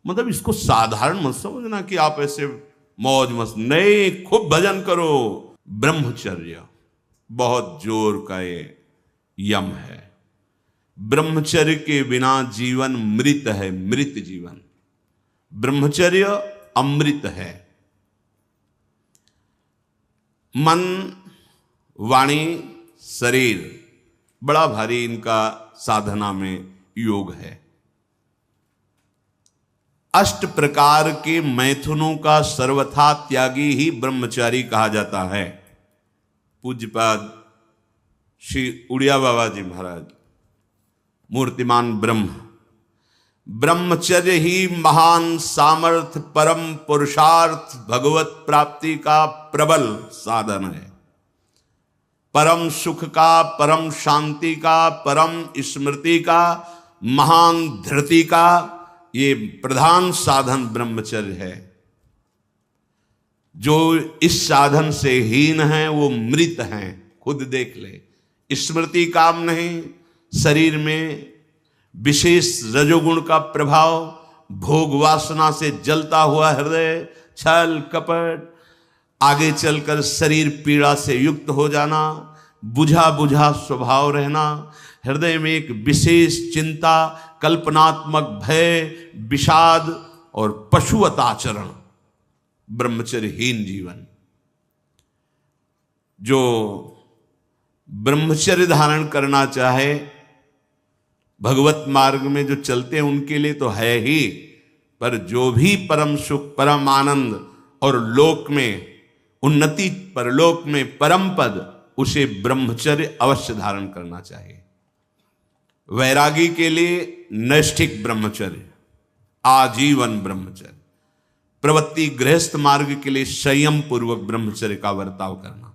मतलब इसको साधारण मत समझना कि आप ऐसे मौज मस्त, नहीं, खूब भजन करो। ब्रह्मचर्य बहुत जोर का ये यम है। ब्रह्मचर्य के बिना जीवन मृत है, मृत जीवन। ब्रह्मचर्य अमृत है। मन, वाणी, शरीर बड़ा भारी इनका साधना में योग है। अष्ट प्रकार के मैथुनों का सर्वथा त्यागी ही ब्रह्मचारी कहा जाता है। पूज्यपाद श्री उड़िया बाबा जी महाराज, मूर्तिमान ब्रह्म, ब्रह्मचर्य ही महान सामर्थ्य, परम पुरुषार्थ, भगवत प्राप्ति का प्रबल साधन है। परम सुख का, परम शांति का, परम स्मृति का, महान धृति का ये प्रधान साधन ब्रह्मचर्य है। जो इस साधन से हीन है वो मृत हैं, खुद देख ले। स्मृति काम नहीं, शरीर में विशेष रजोगुण का प्रभाव, भोग वासना से जलता हुआ हृदय, छल कपट, आगे चलकर शरीर पीड़ा से युक्त हो जाना, बुझा बुझा स्वभाव रहना, हृदय में एक विशेष चिंता, कल्पनात्मक भय, विषाद और पशुवत आचरण, ब्रह्मचर्यहीन जीवन। जो ब्रह्मचर्य धारण करना चाहे, भगवत मार्ग में जो चलते हैं उनके लिए तो है ही, पर जो भी परम सुख, परम आनंद और लोक में उन्नति, परलोक में परम पद, उसे ब्रह्मचर्य अवश्य धारण करना चाहिए। वैरागी के लिए नैष्ठिक ब्रह्मचर्य, आजीवन ब्रह्मचर्य। प्रवृत्ति गृहस्थ मार्ग के लिए संयम पूर्वक ब्रह्मचर्य का वर्ताव करना।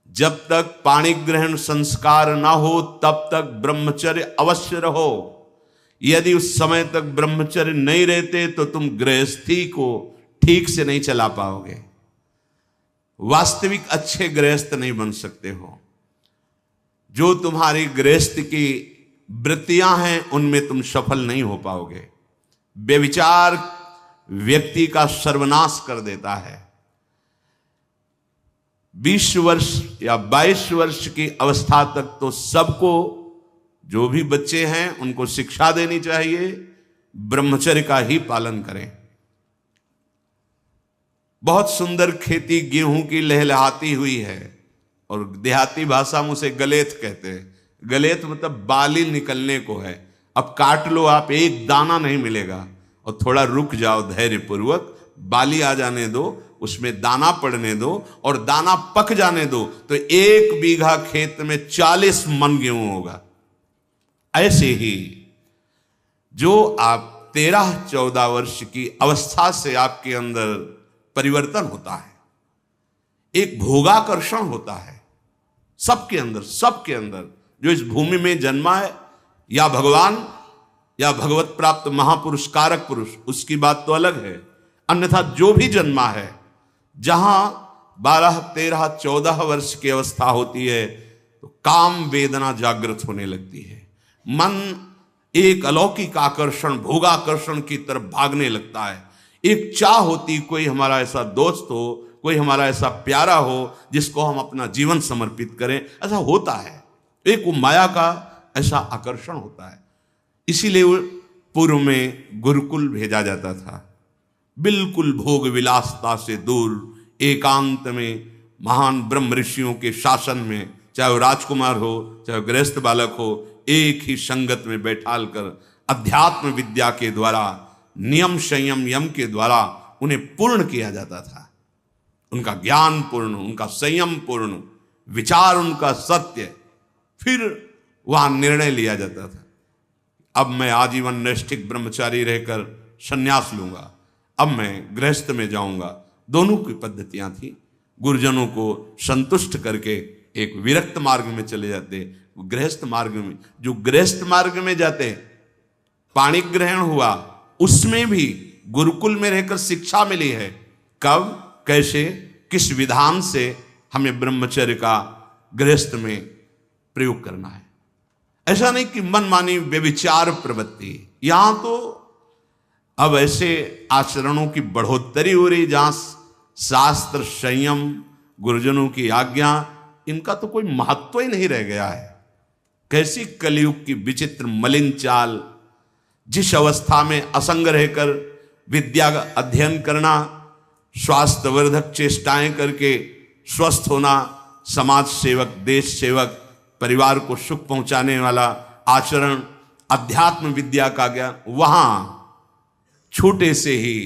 जब तक पाणी ग्रहण संस्कार ना हो तब तक ब्रह्मचर्य अवश्य रहो। यदि उस समय तक ब्रह्मचर्य नहीं रहते तो तुम गृहस्थी को ठीक से नहीं चला पाओगे, वास्तविक अच्छे गृहस्थ नहीं बन सकते हो। जो तुम्हारी गृहस्थ की वृत्तियां हैं उनमें तुम सफल नहीं हो पाओगे। व्यभिचार व्यक्ति का सर्वनाश कर देता है। 20 वर्ष या 22 वर्ष की अवस्था तक तो सबको, जो भी बच्चे हैं उनको शिक्षा देनी चाहिए, ब्रह्मचर्य का ही पालन करें। बहुत सुंदर खेती गेहूं की लहलहाती हुई है और देहाती भाषा में उसे गलेत कहते हैं। गलेत मतलब बाली निकलने को है। अब काट लो आप, एक दाना नहीं मिलेगा, और थोड़ा रुक जाओ धैर्य पूर्वक, बाली आ जाने दो, उसमें दाना पड़ने दो और दाना पक जाने दो, तो 1 बीघा खेत में 40 मन गेहूं होगा। ऐसे ही जो आप 13-14 वर्ष की अवस्था से आपके अंदर परिवर्तन होता है, एक भोगाकर्षण होता है सबके अंदर। जो इस भूमि में जन्मा है, या भगवान या भगवत प्राप्त महापुरुष कारक पुरुष, उसकी बात तो अलग है। अन्यथा जो भी जन्मा है, जहां 12, 13, 14 वर्ष की अवस्था होती है तो काम वेदना जागृत होने लगती है। मन एक अलौकिक आकर्षण, भोगाकर्षण की तरफ भागने लगता है। एक चाह होती, कोई हमारा ऐसा दोस्त हो, कोई हमारा ऐसा प्यारा हो जिसको हम अपना जीवन समर्पित करें। ऐसा होता है, एक वो माया का ऐसा आकर्षण होता है। इसीलिए पूर्व में गुरुकुल भेजा जाता था, बिल्कुल भोग विलासता से दूर, एकांत में महान ब्रह्म ऋषियों के शासन में, चाहे वो राजकुमार हो चाहे गृहस्थ बालक हो, एक ही संगत में बैठाल कर अध्यात्म विद्या के द्वारा, नियम संयम यम के द्वारा उन्हें पूर्ण किया जाता था। उनका ज्ञान पूर्ण, उनका संयम पूर्ण, विचार उनका सत्य, फिर वहां निर्णय लिया जाता था। अब मैं आजीवन नैष्ठिक ब्रह्मचारी रहकर संन्यास लूंगा, अब मैं गृहस्थ में जाऊंगा। दोनों की पद्धतियां थी। गुरुजनों को संतुष्ट करके एक विरक्त मार्ग में चले जाते, गृहस्थ मार्ग में। जो गृहस्थ मार्ग में जाते, पाणी ग्रहण हुआ, उसमें भी गुरुकुल में रहकर शिक्षा मिली है। कब, कैसे, किस विधान से हमें ब्रह्मचर्य का गृहस्थ में प्रयोग करना है। ऐसा नहीं कि मनमानी व्यभिचार प्रवृत्ति। यहां तो अब ऐसे आचरणों की बढ़ोतरी हो रही जहां शास्त्र, संयम, गुरुजनों की आज्ञा, इनका तो कोई महत्व ही नहीं रह गया है। कैसी कलयुग की विचित्र मलिन चाल। जिस अवस्था में असंग रहकर विद्या का अध्ययन करना, स्वास्थ्यवर्धक चेष्टाएं करके स्वस्थ होना, समाज सेवक, देश सेवक, परिवार को सुख पहुंचाने वाला आचरण, अध्यात्म विद्या का ज्ञान, वहां छोटे से ही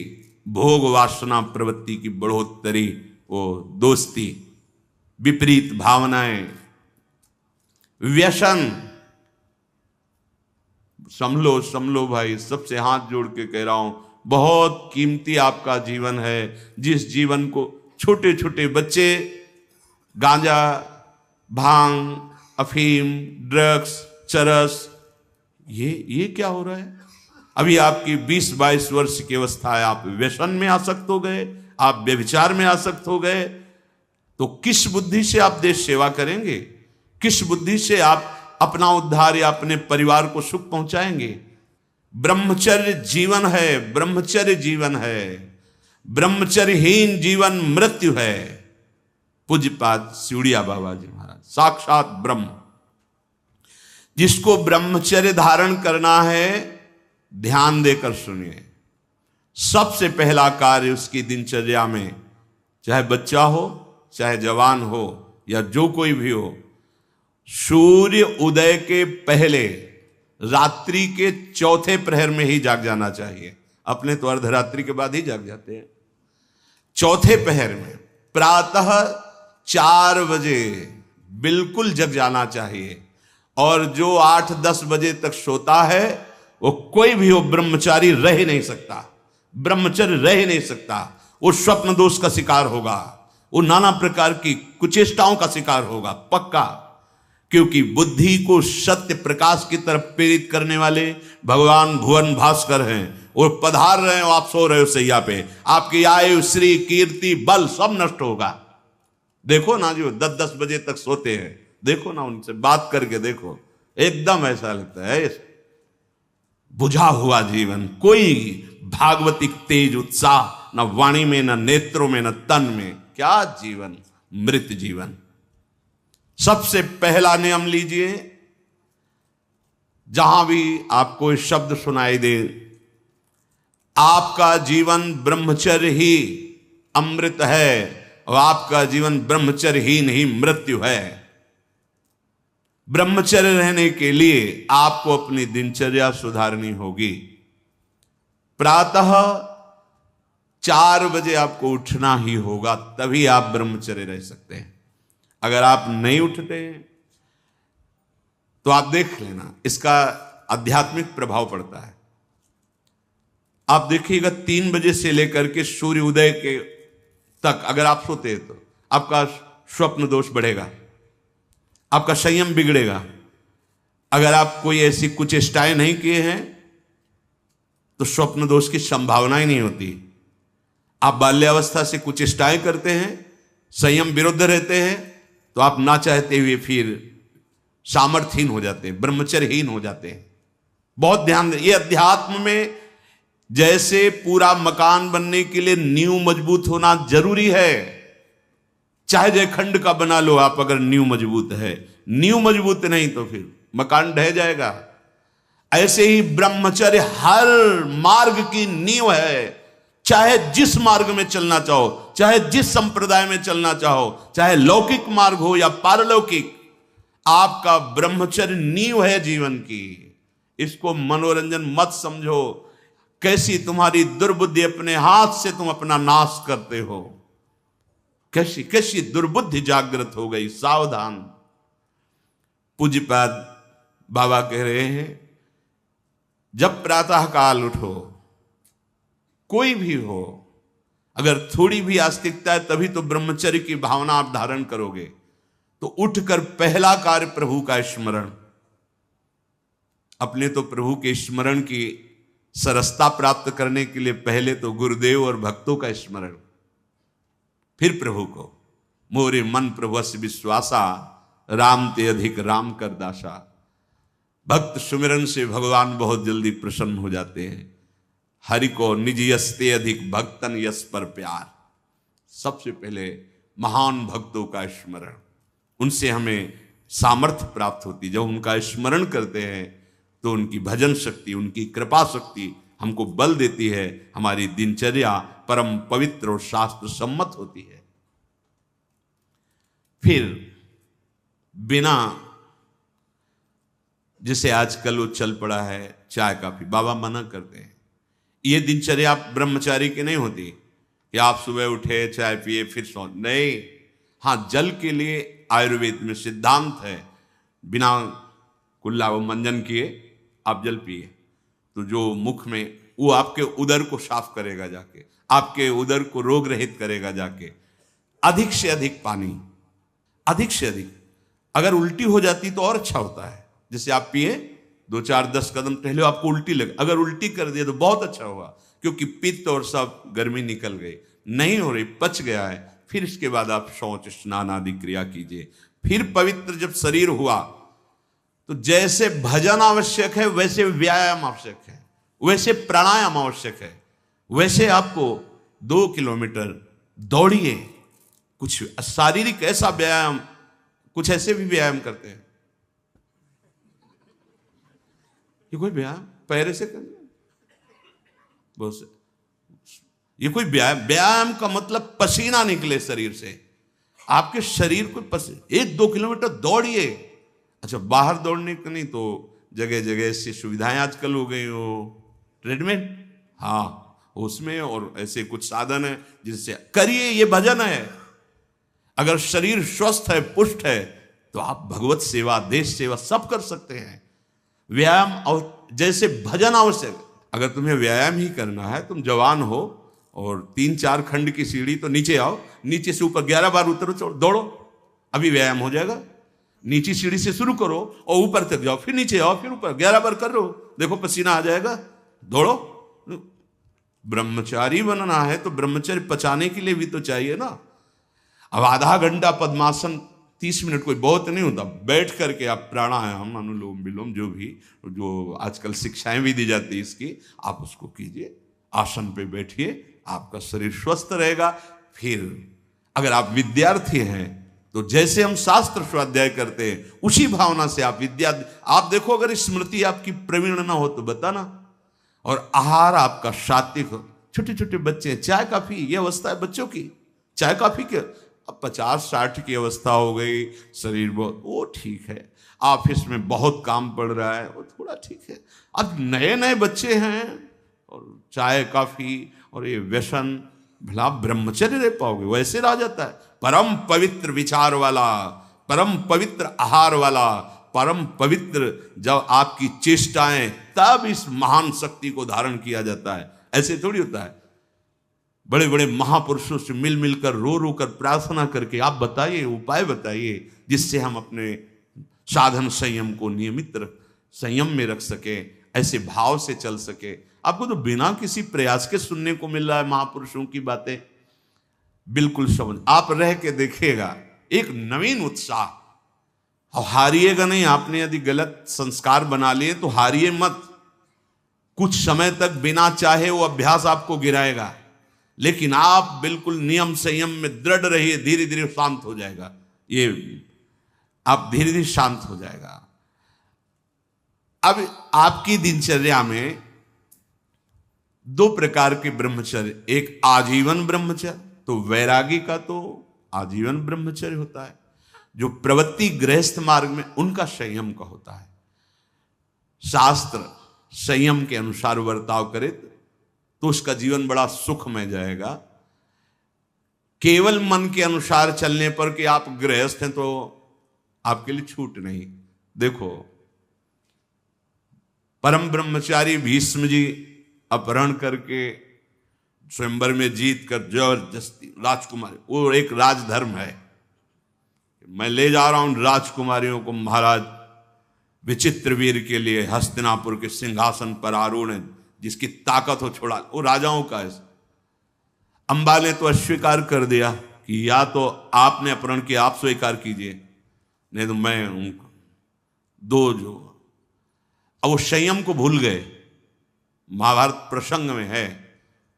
भोग वासना प्रवृत्ति की बढ़ोतरी, वो दोस्ती, विपरीत भावनाएं, व्यसन। समलो भाई, सबसे हाथ जोड़ के कह रहा हूं, बहुत कीमती आपका जीवन है। जिस जीवन को छोटे छोटे बच्चे गांजा, भांग, अफीम, ड्रग्स, चरस, ये क्या हो रहा है? अभी आपकी 20-22 वर्ष की अवस्था है, आप व्यसन में आसक्त हो गए, आप व्यभिचार में आसक्त हो गए, तो किस बुद्धि से आप देश सेवा करेंगे? किस बुद्धि से आप अपना उद्धार या अपने परिवार को सुख पहुंचाएंगे? ब्रह्मचर्य जीवन है, ब्रह्मचर्य जीवन है। ब्रह्मचर्यहीन जीवन मृत्यु है। पूज्यपाद सिउड़िया बाबा जी महाराज, साक्षात ब्रह्म। जिसको ब्रह्मचर्य धारण करना है, ध्यान देकर सुनिए। सबसे पहला कार्य उसकी दिनचर्या में, चाहे बच्चा हो, चाहे जवान हो, या जो कोई भी हो, सूर्य उदय के पहले रात्रि के चौथे प्रहर में ही जाग जाना चाहिए। अपने तो अर्धरात्रि के बाद ही जाग जाते हैं। चौथे पहर में प्रातः 4 बजे बिल्कुल जग जाना चाहिए। और जो 8-10 बजे तक सोता है, वो कोई भी हो, ब्रह्मचारी रह ही नहीं सकता, ब्रह्मचर्य रह ही नहीं सकता। वो स्वप्न दोष का शिकार होगा, वो नाना प्रकार की कुचेष्टाओं का शिकार होगा, पक्का। क्योंकि बुद्धि को सत्य प्रकाश की तरफ प्रेरित करने वाले भगवान भुवन भास्कर हैं। वो पधार रहे हो, आप सो रहे हो सैया पे, आपकी आयु, श्री, कीर्ति, बल सब नष्ट होगा। देखो ना, जो 10-10 बजे तक सोते हैं, देखो ना, उनसे बात करके देखो, एकदम ऐसा लगता है बुझा हुआ जीवन, कोई भागवतिक तेज उत्साह न वाणी में, न नेत्रों में, न तन में। क्या जीवन, मृत जीवन। सबसे पहला नियम लीजिए, जहां भी आपको शब्द सुनाई दे, आपका जीवन ब्रह्मचर्य ही अमृत है और आपका जीवन ब्रह्मचर्य ही नहीं मृत्यु है। ब्रह्मचर्य रहने के लिए आपको अपनी दिनचर्या सुधारनी होगी। प्रातः 4 बजे आपको उठना ही होगा, तभी आप ब्रह्मचर्य रह सकते हैं। अगर आप नहीं उठते तो आप देख लेना, इसका आध्यात्मिक प्रभाव पड़ता है। आप देखिएगा 3 बजे से लेकर के सूर्य उदय के तक अगर आप सोते हैं तो आपका स्वप्न दोष बढ़ेगा, आपका संयम बिगड़ेगा। अगर आप कोई ऐसी कुचेष्टाएं नहीं किए हैं तो स्वप्न दोष की संभावना ही नहीं होती। आप बाल्यावस्था से कुचेष्टाएं करते हैं, संयम विरुद्ध रहते हैं, तो आप ना चाहते हुए फिर सामर्थ्यहीन हो जाते हैं, ब्रह्मचर्यहीन हो जाते हैं। बहुत ध्यान दें, ये अध्यात्म में जैसे पूरा मकान बनने के लिए नींव मजबूत होना जरूरी है, चाहे जयखंड का बना लो आप, अगर नींव मजबूत है, नींव मजबूत नहीं तो फिर मकान ढह जाएगा। ऐसे ही ब्रह्मचर्य हर मार्ग की नींव है। चाहे जिस मार्ग में चलना चाहो, चाहे जिस संप्रदाय में चलना चाहो, चाहे लौकिक मार्ग हो या पारलौकिक, आपका ब्रह्मचर्य नींव है जीवन की। इसको मनोरंजन मत समझो। कैसी तुम्हारी दुर्बुद्धि, अपने हाथ से तुम अपना नाश करते हो। कैसी कैसी दुर्बुद्धि जागृत हो गई, सावधान। पूज्यपाद बाबा कह रहे हैं, जब प्रातः काल उठो, कोई भी हो, अगर थोड़ी भी आस्तिकता है तभी तो ब्रह्मचर्य की भावना आप धारण करोगे। तो उठकर पहला कार्य प्रभु का स्मरण। अपने तो प्रभु के स्मरण की सरसता प्राप्त करने के लिए पहले तो गुरुदेव और भक्तों का स्मरण, फिर प्रभु को। मोरे मन प्रभुस्य विश्वासा, राम ते अधिक राम कर दासा। भक्त सुमिरन से भगवान बहुत जल्दी प्रसन्न हो जाते हैं। हरि को निज यस्ते अधिक भक्तन यस पर प्यार। सबसे पहले महान भक्तों का स्मरण, उनसे हमें सामर्थ्य प्राप्त होती। जब उनका स्मरण करते हैं तो उनकी भजन शक्ति, उनकी कृपा शक्ति हमको बल देती है। हमारी दिनचर्या परम पवित्र और शास्त्र सम्मत होती है। फिर बिना, जैसे आजकल वो चल पड़ा है चाय काफी, बाबा मना करते हैं। ये दिनचर्या ब्रह्मचारी की नहीं होती कि आप सुबह उठे चाय पिए फिर सो, नहीं। हाँ, जल के लिए आयुर्वेद में सिद्धांत है, बिना कुल्ला व मंजन किए आप जल पिए तो जो मुख में, वो आपके उदर को साफ करेगा जाके, आपके उदर को रोग रहित करेगा जाके। अधिक से अधिक पानी, अधिक से अधिक। अगर उल्टी हो जाती तो और अच्छा होता है। जैसे आप पिए 2-4-10 कदम टहले, आपको उल्टी लगे, अगर उल्टी कर दिए तो बहुत अच्छा होगा, क्योंकि पित्त और सब गर्मी निकल गई, नहीं हो रही, पच गया है। फिर इसके बाद आप शौच स्नान आदि क्रिया कीजिए। फिर पवित्र जब शरीर हुआ तो जैसे भजन आवश्यक है वैसे व्यायाम आवश्यक है, वैसे प्राणायाम आवश्यक है, वैसे आपको 2 किलोमीटर दौड़िए। कुछ शारीरिक ऐसा व्यायाम, कुछ ऐसे भी व्यायाम करते हैं। ये कोई व्यायाम पैरे से करना, बहुत से, ये कोई व्यायाम का मतलब पसीना निकले शरीर से, आपके शरीर को 1-2 किलोमीटर दौड़िए। अच्छा, बाहर दौड़ने का नहीं तो जगह जगह ऐसी सुविधाएं आजकल हो गई हो, ट्रेडमिल, हाँ उसमें, और ऐसे कुछ साधन है जिससे करिए। ये भजन है। अगर शरीर स्वस्थ है, पुष्ट है, तो आप भगवत सेवा, देश सेवा सब कर सकते हैं। व्यायाम और जैसे भजन आवश्यक। अगर तुम्हें व्यायाम ही करना है, तुम जवान हो और 3-4 खंड की सीढ़ी, तो नीचे आओ, नीचे से ऊपर 11 बार उतरो, दौड़ो, अभी व्यायाम हो जाएगा। नीचे सीढ़ी से शुरू करो और ऊपर तक जाओ, फिर नीचे आओ, फिर ऊपर 11 बार कर लो, देखो पसीना आ जाएगा, दौड़ो। ब्रह्मचारी बनना है तो ब्रह्मचर्य पचाने के लिए भी तो चाहिए ना। अब आधा घंटा पद्मासन, 30 मिनट कोई बहुत नहीं होता। बैठ करके आप प्राणायाम, अनुलोम विलोम, जो भी, जो आजकल शिक्षाएं भी दी जाती है इसकी, आप उसको कीजिए। आसन पे बैठिए, आपका शरीर स्वस्थ रहेगा। फिर अगर आप विद्यार्थी हैं तो जैसे हम शास्त्र स्वाध्याय करते हैं उसी भावना से आप आप देखो, अगर स्मृति आपकी प्रवीण ना हो तो बताना, और आहार आपका सात्विक हो। छोटे छोटे बच्चे, चाय काफी, ये अवस्था है बच्चों की, चाय काफी के। अब 50-60 की अवस्था हो गई, शरीर बहुत, वो ठीक है। ऑफिस में बहुत काम पड़ रहा है, वो थोड़ा ठीक है। अब नए नए बच्चे हैं और चाय काफी और ये व्यसन, भला ब्रह्मचर्य रह पाओगे? वैसे रह जाता है। परम पवित्र विचार वाला, परम पवित्र आहार वाला, परम पवित्र जब आपकी चेष्टाएं, तब इस महान शक्ति को धारण किया जाता है। ऐसे थोड़ी होता है। बड़े बड़े महापुरुषों से मिल मिलकर, रो रो कर प्रार्थना करके आप बताइए, उपाय बताइए जिससे हम अपने साधन संयम को नियमित संयम में रख सके, ऐसे भाव से चल सके। आपको तो बिना किसी प्रयास के सुनने को मिल रहा है महापुरुषों की बातें। बिल्कुल समझ, आप रह के देखिएगा, एक नवीन उत्साह। और हारिएगा नहीं। आपने यदि गलत संस्कार बना लिए तो हारिए मत। कुछ समय तक बिना चाहे वो अभ्यास आपको गिराएगा, लेकिन आप बिल्कुल नियम संयम में दृढ़ रहिए, धीरे धीरे शांत हो जाएगा। ये आप धीरे धीरे शांत हो जाएगा। अब आपकी दिनचर्या में 2 प्रकार के ब्रह्मचर्य, एक आजीवन ब्रह्मचर्य, तो वैरागी का तो आजीवन ब्रह्मचर्य होता है। जो प्रवृत्ति गृहस्थ मार्ग में, उनका संयम का होता है। शास्त्र संयम के अनुसार बर्ताव करे तो उसका जीवन बड़ा सुखमय जाएगा। केवल मन के अनुसार चलने पर कि आप गृहस्थ हैं तो आपके लिए छूट नहीं। देखो, परम ब्रह्मचारी भीष्म जी अपहरण करके स्वयंवर में जीत कर जबरदस्ती राजकुमारी, वो एक राजधर्म है, मैं ले जा रहा हूं राजकुमारियों को महाराज विचित्रवीर के लिए हस्तिनापुर के सिंहासन पर आरूढ़ है, जिसकी ताकत हो छोड़ा, वो राजाओं का है। अंबा ने तो अस्वीकार कर दिया कि या तो आपने अपहरण किया, आप स्वीकार कीजिए, नहीं तो मैं उनको 2 जो। अब वो संयम को भूल गए, महाभारत प्रसंग में है,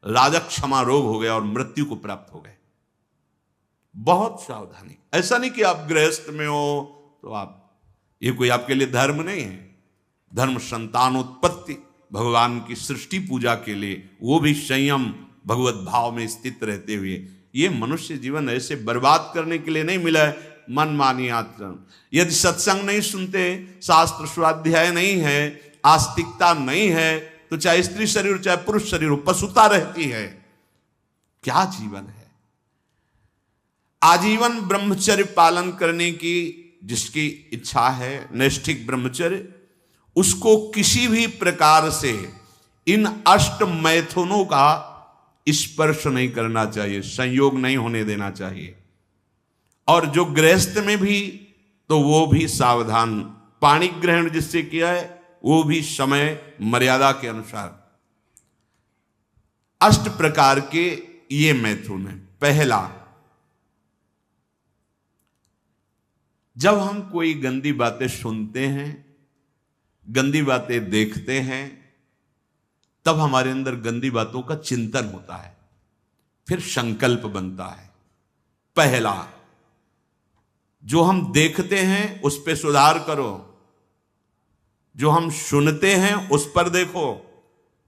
राजा क्षमा रोग हो गया और मृत्यु को प्राप्त हो गए। बहुत सावधानी। ऐसा नहीं कि आप गृहस्थ में हो तो आप, ये कोई आपके लिए धर्म नहीं है। धर्म संतानोत्पत्ति, भगवान की सृष्टि पूजा के लिए, वो भी संयम भगवत भाव में स्थित रहते हुए। ये मनुष्य जीवन ऐसे बर्बाद करने के लिए नहीं मिला है मनमानी आचरण। यदि सत्संग नहीं सुनते, शास्त्र स्वाध्याय नहीं है, आस्तिकता नहीं है, तो चाहे स्त्री शरीर चाहे पुरुष शरीर हो, पशुता रहती है। क्या जीवन है? आजीवन ब्रह्मचर्य पालन करने की जिसकी इच्छा है, नैष्ठिक ब्रह्मचर्य, उसको किसी भी प्रकार से इन अष्ट मैथुनों का स्पर्श नहीं करना चाहिए, संयोग नहीं होने देना चाहिए। और जो गृहस्थ में भी, तो वो भी सावधान। पाणी ग्रहण जिससे किया है वो भी समय मर्यादा के अनुसार। अष्ट प्रकार के ये मैथुन है। पहला, जब हम कोई गंदी बातें सुनते हैं, गंदी बातें देखते हैं, तब हमारे अंदर गंदी बातों का चिंतन होता है, फिर संकल्प बनता है। पहला, जो हम देखते हैं उस पर सुधार करो, जो हम सुनते हैं उस पर देखो।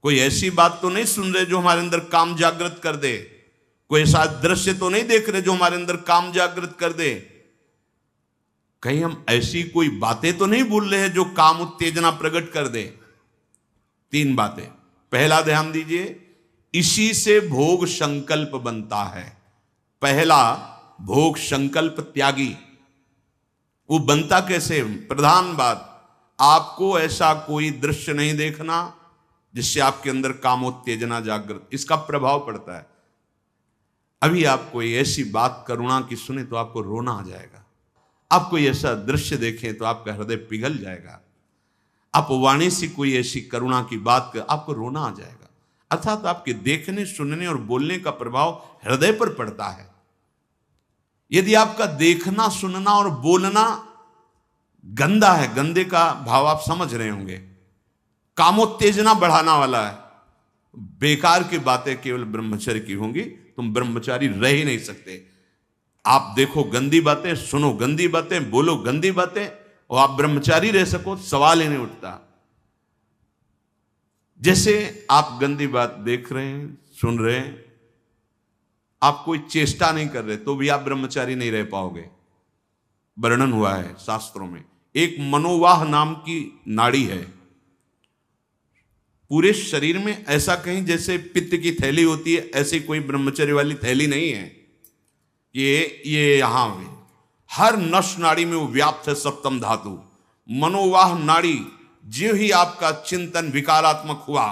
कोई ऐसी बात तो नहीं सुन रहे जो हमारे अंदर काम जागृत कर दे, कोई ऐसा दृश्य तो नहीं देख रहे जो हमारे अंदर काम जागृत कर दे, कहीं हम ऐसी कोई बातें तो नहीं बोल रहे हैं जो काम उत्तेजना प्रकट कर दे। तीन बातें। पहला, ध्यान दीजिए, इसी से भोग संकल्प बनता है। पहला, भोग संकल्प त्यागी। वो बनता कैसे? प्रधान बात, आपको ऐसा कोई दृश्य नहीं देखना जिससे आपके अंदर कामोत्तेजना जागृत, इसका प्रभाव पड़ता है। अभी आप कोई ऐसी बात करुणा की सुने तो आपको रोना आ जाएगा। आप कोई ऐसा दृश्य देखें तो आपका हृदय पिघल जाएगा। आप वाणी से कोई ऐसी करुणा की बात कर, आपको रोना आ जाएगा। अर्थात आपके देखने, सुनने और बोलने का प्रभाव हृदय पर पड़ता है। यदि आपका देखना, सुनना और बोलना गंदा है, गंदे का भाव आप समझ रहे होंगे, कामोत्तेजना बढ़ाना वाला है, बेकार की बातें केवल ब्रह्मचर्य की होंगी, तुम ब्रह्मचारी रह ही नहीं सकते। आप देखो गंदी बातें, सुनो गंदी बातें, बोलो गंदी बातें, और आप ब्रह्मचारी रह सको, सवाल ही नहीं उठता। जैसे आप गंदी बात देख रहे हैं, सुन रहे हैं, आप कोई चेष्टा नहीं कर रहे, तो भी आप ब्रह्मचारी नहीं रह पाओगे। वर्णन हुआ है शास्त्रों में। एक मनोवाह नाम की नाड़ी है, पूरे शरीर में ऐसा कहीं जैसे पित्त की थैली होती है, ऐसी कोई ब्रह्मचर्य वाली थैली नहीं है। ये यहां में हर नस नाड़ी में वो व्याप्त है सप्तम धातु। मनोवाह नाड़ी, जो ही आपका चिंतन विकारात्मक हुआ,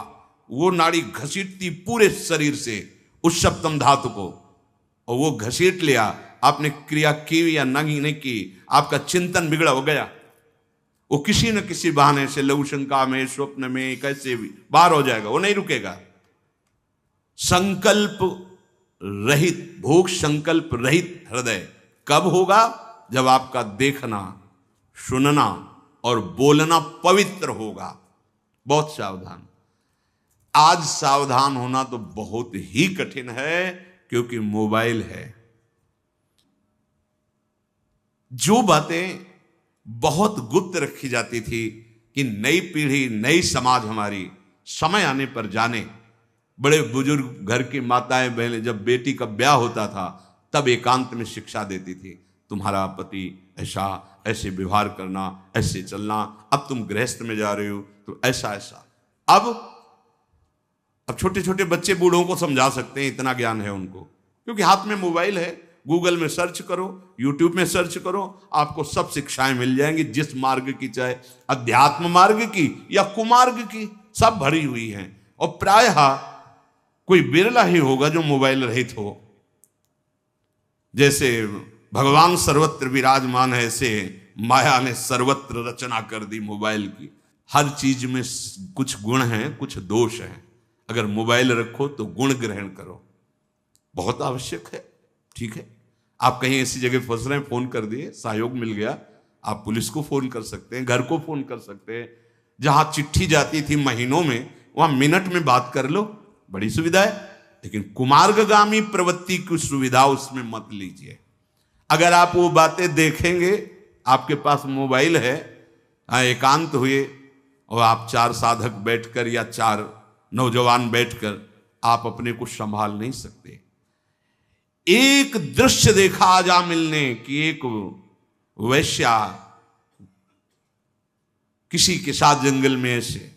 वो नाड़ी घसीटती पूरे शरीर से उस सप्तम धातु को, और वो घसीट लिया। आपने क्रिया की या नहीं की, आपका चिंतन बिगड़ा हो गया, वो किसी न किसी बहाने से लघु शंका में, स्वप्न में, कैसे भी बाहर हो जाएगा, वो नहीं रुकेगा। संकल्प रहित, भोग संकल्प रहित हृदय कब होगा? जब आपका देखना, सुनना और बोलना पवित्र होगा। बहुत सावधान। आज सावधान होना तो बहुत ही कठिन है, क्योंकि मोबाइल है। जो बातें बहुत गुप्त रखी जाती थी कि नई पीढ़ी, नई समाज हमारी समय आने पर जाने। बड़े बुजुर्ग घर की माताएं बहनें, जब बेटी का ब्याह होता था तब एकांत में शिक्षा देती थी, तुम्हारा पति ऐसा, ऐसे व्यवहार करना, ऐसे चलना, अब तुम गृहस्थ में जा रहे हो तो ऐसा ऐसा। अब छोटे छोटे बच्चे बूढ़ों को समझा सकते हैं, इतना ज्ञान है उनको, क्योंकि हाथ में मोबाइल है। गूगल में सर्च करो, यूट्यूब में सर्च करो, आपको सब शिक्षाएं मिल जाएंगी, जिस मार्ग की, चाहे अध्यात्म मार्ग की या कुमार्ग की, सब भरी हुई हैं। और प्रायः कोई बिरला ही होगा जो मोबाइल रहित हो। जैसे भगवान सर्वत्र विराजमान है, ऐसे माया ने सर्वत्र रचना कर दी मोबाइल की। हर चीज में कुछ गुण हैं, कुछ दोष हैं। अगर मोबाइल रखो तो गुण ग्रहण करो, बहुत आवश्यक है। ठीक है, आप कहीं ऐसी जगह फंस रहे हैं, फोन कर दिए, सहयोग मिल गया, आप पुलिस को फोन कर सकते हैं, घर को फोन कर सकते हैं। जहां चिट्ठी जाती थी महीनों में, वहां मिनट में बात कर लो, बड़ी सुविधा है। लेकिन कुमार्गगामी प्रवृत्ति की सुविधा उसमें मत लीजिए। अगर आप वो बातें देखेंगे, आपके पास मोबाइल है, एकांत हुए और आप 4 साधक बैठकर या 4 नौजवान बैठकर आप अपने को संभाल नहीं सकते। एक दृश्य देखा आजामिल ने कि एक वैश्या किसी के साथ जंगल में ऐसे,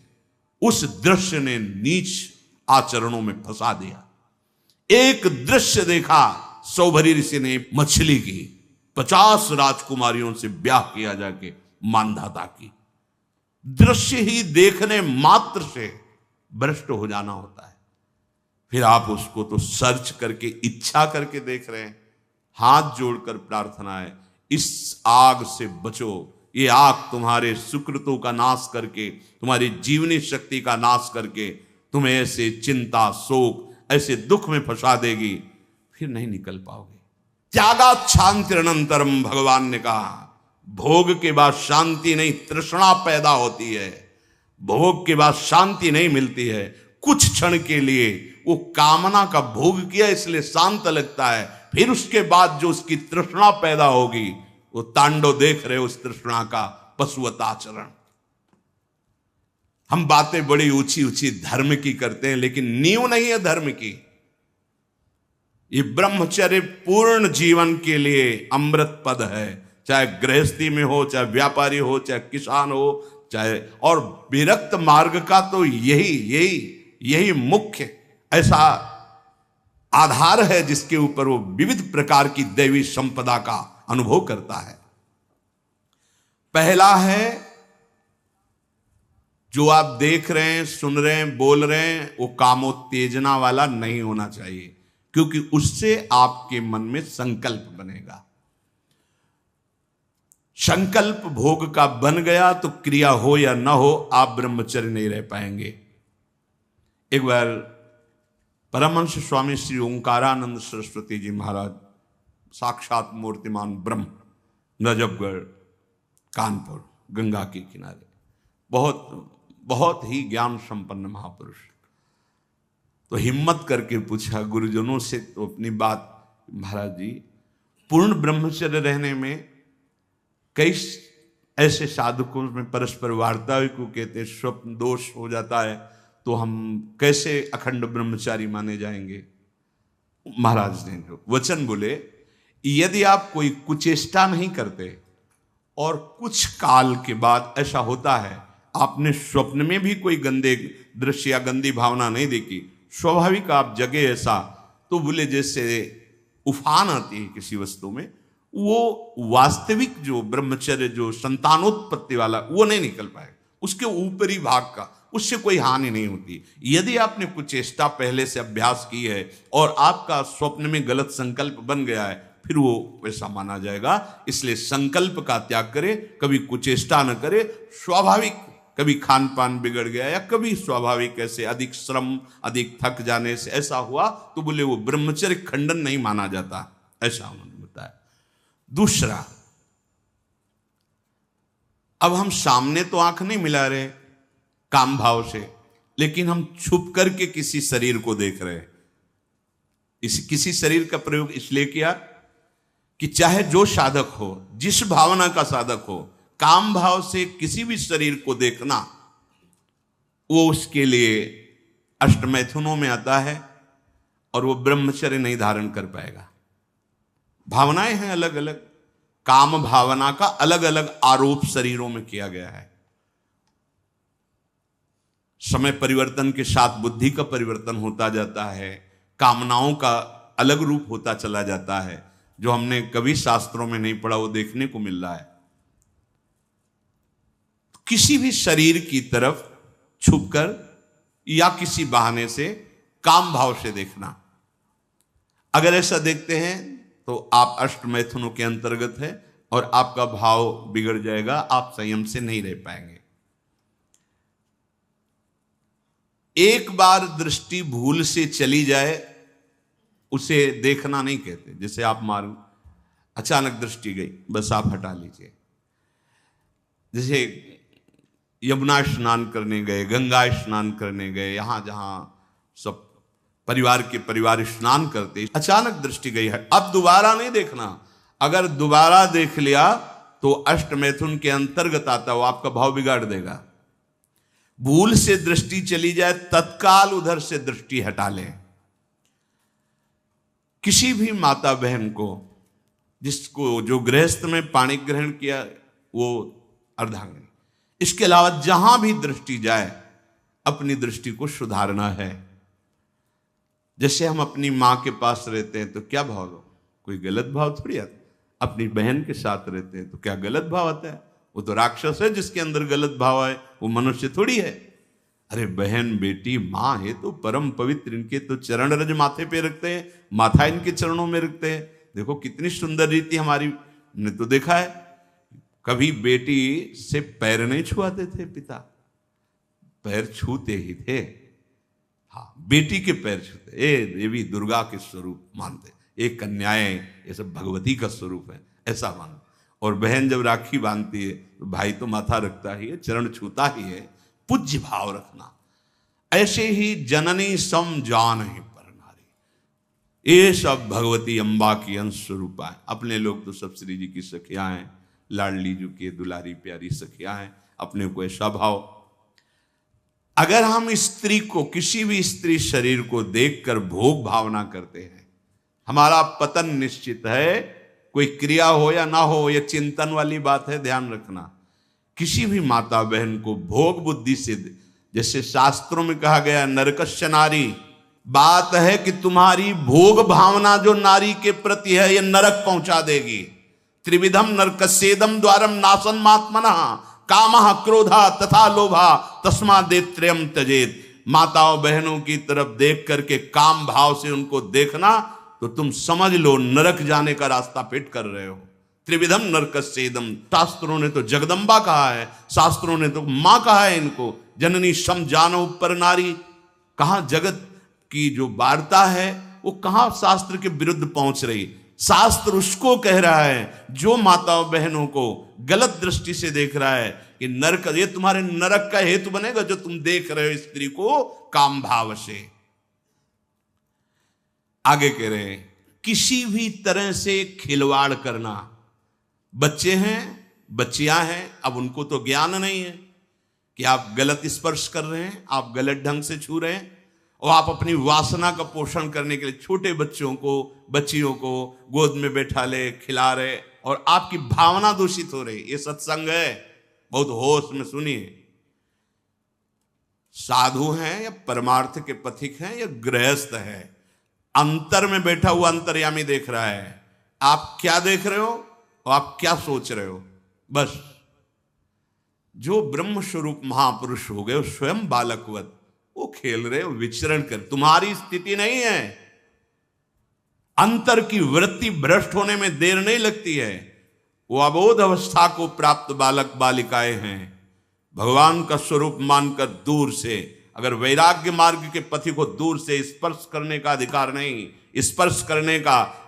उस दृश्य ने नीच आचरणों में फंसा दिया। एक दृश्य देखा, सौभरी ऋषि ने मछली की 50 राजकुमारियों से ब्याह किया जाके मानधाता की। दृश्य ही देखने मात्र से भ्रष्ट हो जाना होता है। फिर आप उसको तो सर्च करके इच्छा करके देख रहे हैं। हाथ जोड़कर प्रार्थना है, इस आग से बचो। ये आग तुम्हारे सुकृतों का नाश करके, तुम्हारी जीवनी शक्ति का नाश करके तुम्हें ऐसे चिंता, शोक, ऐसे दुख में फंसा देगी, फिर नहीं निकल पाओगे। त्यागात् शान्तिरनन्तरम, भगवान ने कहा, भोग के बाद शांति नहीं, तृष्णा पैदा होती है। भोग के बाद शांति नहीं मिलती है। कुछ क्षण के लिए वो कामना का भोग किया इसलिए शांत लगता है, फिर उसके बाद जो उसकी तृष्णा पैदा होगी, वो तांडव देख रहे उस तृष्णा का पशुवत आचरण। हम बातें बड़ी ऊंची ऊंची धर्म की करते हैं, लेकिन नींव नहीं है धर्म की। ये ब्रह्मचर्य पूर्ण जीवन के लिए अमृत पद है, चाहे गृहस्थी में हो, चाहे व्यापारी हो, चाहे किसान हो, चाहे, और विरक्त मार्ग का तो यही मुख्य ऐसा आधार है जिसके ऊपर वो विविध प्रकार की दैवी संपदा का अनुभव करता है। पहला है, जो आप देख रहे हैं, सुन रहे हैं, बोल रहे हैं, वो कामोत्तेजना वाला नहीं होना चाहिए, क्योंकि उससे आपके मन में संकल्प बनेगा। संकल्प भोग का बन गया तो क्रिया हो या ना हो, आप ब्रह्मचर्य नहीं रह पाएंगे। एक बार परमहंस स्वामी श्री ओंकारानंद सरस्वती जी महाराज, साक्षात मूर्तिमान ब्रह्म, नजफगढ़, कानपुर, गंगा के किनारे, बहुत ही ज्ञान संपन्न महापुरुष, तो हिम्मत करके पूछा गुरुजनों से, तो अपनी बात, महाराज जी, पूर्ण ब्रह्मचर्य रहने में कई ऐसे साधकों में परस्पर वार्ता को कहते हैं, स्वप्न दोष हो जाता है, तो हम कैसे अखंड ब्रह्मचारी माने जाएंगे। महाराज ने जो वचन बोले, यदि आप कोई कुचेष्टा नहीं करते और कुछ काल के बाद ऐसा होता है, आपने स्वप्न में भी कोई गंदे दृश्य या गंदी भावना नहीं देखी, स्वाभाविक आप जगे ऐसा, तो बोले जैसे उफान आती है किसी वस्तु में, वो वास्तविक जो ब्रह्मचर्य, जो संतानोत्पत्ति वाला, वो नहीं निकल पाएगा। उसके ऊपरी भाग का, उससे कोई हानि नहीं होती। यदि आपने कुछ चेष्टा पहले से अभ्यास की है और आपका स्वप्न में गलत संकल्प बन गया है, फिर वो वैसा माना जाएगा। इसलिए संकल्प का त्याग करे, कभी कुचेष्टा न करे। स्वाभाविक कभी खान पान बिगड़ गया या कभी स्वाभाविक ऐसे अधिक श्रम, अधिक थक जाने से ऐसा हुआ, तो बोले वो ब्रह्मचर्य खंडन नहीं माना जाता, ऐसा उन्होंने बताया। दूसरा, अब हम सामने तो आंख नहीं मिला रहे काम भाव से, लेकिन हम छुप करके किसी शरीर को देख रहे हैं। किसी शरीर का प्रयोग इसलिए किया कि चाहे जो साधक हो, जिस भावना का साधक हो, काम भाव से किसी भी शरीर को देखना, वो उसके लिए अष्टमैथुनों में आता है और वो ब्रह्मचर्य नहीं धारण कर पाएगा। भावनाएं हैं अलग अलग, काम भावना का अलग अलग आरोप शरीरों में किया गया है। समय परिवर्तन के साथ बुद्धि का परिवर्तन होता जाता है, कामनाओं का अलग रूप होता चला जाता है, जो हमने कभी शास्त्रों में नहीं पढ़ा वो देखने को मिल रहा है। किसी भी शरीर की तरफ छुपकर या किसी बहाने से काम भाव से देखना, अगर ऐसा देखते हैं तो आप अष्टमैथुनों के अंतर्गत है और आपका भाव बिगड़ जाएगा, आप संयम से नहीं रह पाएंगे। एक बार दृष्टि भूल से चली जाए उसे देखना नहीं कहते। जैसे आप मारो, अचानक दृष्टि गई, बस आप हटा लीजिए। जैसे यमुना स्नान करने गए, गंगा स्नान करने गए, यहां जहां सब परिवार के परिवार स्नान करते, अचानक दृष्टि गई है, अब दोबारा नहीं देखना। अगर दोबारा देख लिया तो अष्ट मैथुन के अंतर्गत आता, वो आपका भाव बिगाड़ देगा। भूल से दृष्टि चली जाए तत्काल उधर से दृष्टि हटा लें। किसी भी माता बहन को, जिसको जो गृहस्थ में पाणी ग्रहण किया वो अर्धांगिनी, इसके अलावा जहां भी दृष्टि जाए अपनी दृष्टि को सुधारना है। जैसे हम अपनी मां के पास रहते हैं तो क्या भाव, कोई गलत भाव थोड़ी आता। अपनी बहन के साथ रहते हैं तो क्या गलत भाव आता है? वो तो राक्षस है जिसके अंदर गलत भाव है, वो मनुष्य थोड़ी है। अरे बहन बेटी मां है तो परम पवित्र, इनके तो चरण रज माथे पे रखते हैं, माथा इनके चरणों में रखते हैं। देखो कितनी सुंदर रीति हमारी ने तो देखा है। कभी बेटी से पैर नहीं छुआते थे पिता, पैर छूते ही थे। हाँ, बेटी के पैर छूते, ये देवी दुर्गा के स्वरूप मानते, एक कन्याएं ये सब भगवती का स्वरूप है ऐसा मानते। और बहन जब राखी बांधती है तो भाई तो माथा रखता ही है, चरण छूता ही है, पूज्य भाव रखना। ऐसे ही जननी सम जान ही पर नारी, ये सब भगवती अम्बा की अंश स्वरूपा है। अपने लोग तो सब श्री जी की सखियां हैं, लाडली जी की दुलारी प्यारी सखियां हैं, अपने को ऐसा भाव। अगर हम स्त्री को, किसी भी स्त्री शरीर को देखकर भोग भावना करते हैं, हमारा पतन निश्चित है। कोई क्रिया हो या ना हो, यह चिंतन वाली बात है, ध्यान रखना। किसी भी माता बहन को भोग बुद्धि से, जैसे शास्त्रों में कहा गया नरकस्य नारी, बात है कि तुम्हारी भोग भावना जो नारी के प्रति है यह नरक पहुंचा देगी। त्रिविधम नरकस्येदम द्वारम नासन मात्मनः कामः क्रोधा तथा लोभा तस्मादेत्रयम् त्यजेत। माताओं बहनों की तरफ देख करके काम भाव से उनको देखना तो तुम समझ लो नरक जाने का रास्ता फिट कर रहे हो। त्रिविधम नरकस्येदम, शास्त्रों ने तो जगदम्बा कहा है, शास्त्रों ने तो मां कहा है इनको। जननी सम जानो पर नारी, कहां जगत की जो वार्ता है वो कहां शास्त्र के विरुद्ध पहुंच रही। शास्त्र उसको कह रहा है जो माताओं बहनों को गलत दृष्टि से देख रहा है कि नरक, ये तुम्हारे नरक का हेतु बनेगा जो तुम देख रहे हो स्त्री को काम भाव से। आगे कह रहे हैं किसी भी तरह से खिलवाड़ करना। बच्चे हैं, बच्चियां हैं, अब उनको तो ज्ञान नहीं है कि आप गलत स्पर्श कर रहे हैं, आप गलत ढंग से छू रहे हैं, और आप अपनी वासना का पोषण करने के लिए छोटे बच्चों को, बच्चियों को गोद में बैठा ले, खिला रहे, और आपकी भावना दूषित हो रही। ये सत्संग है, बहुत होश में सुनिए। साधु हैं या परमार्थ के पथिक हैं या गृहस्थ है, अंतर में बैठा हुआ अंतर्यामी देख रहा है आप क्या देख रहे हो और आप क्या सोच रहे हो। बस जो ब्रह्म स्वरूप महापुरुष हो गए स्वयं बालकवत, वो खेल रहे हो, विचरण कर, तुम्हारी स्थिति नहीं है। अंतर की वृत्ति भ्रष्ट होने में देर नहीं लगती है। वो अबोध अवस्था को प्राप्त बालक बालिकाएं हैं। भगवान का स्वरूप मानकर दूर से, अगर वैराग्य मार्ग के पथि को दूर से स्पर्श करने का अधिकार नहीं, स्पर्श करने का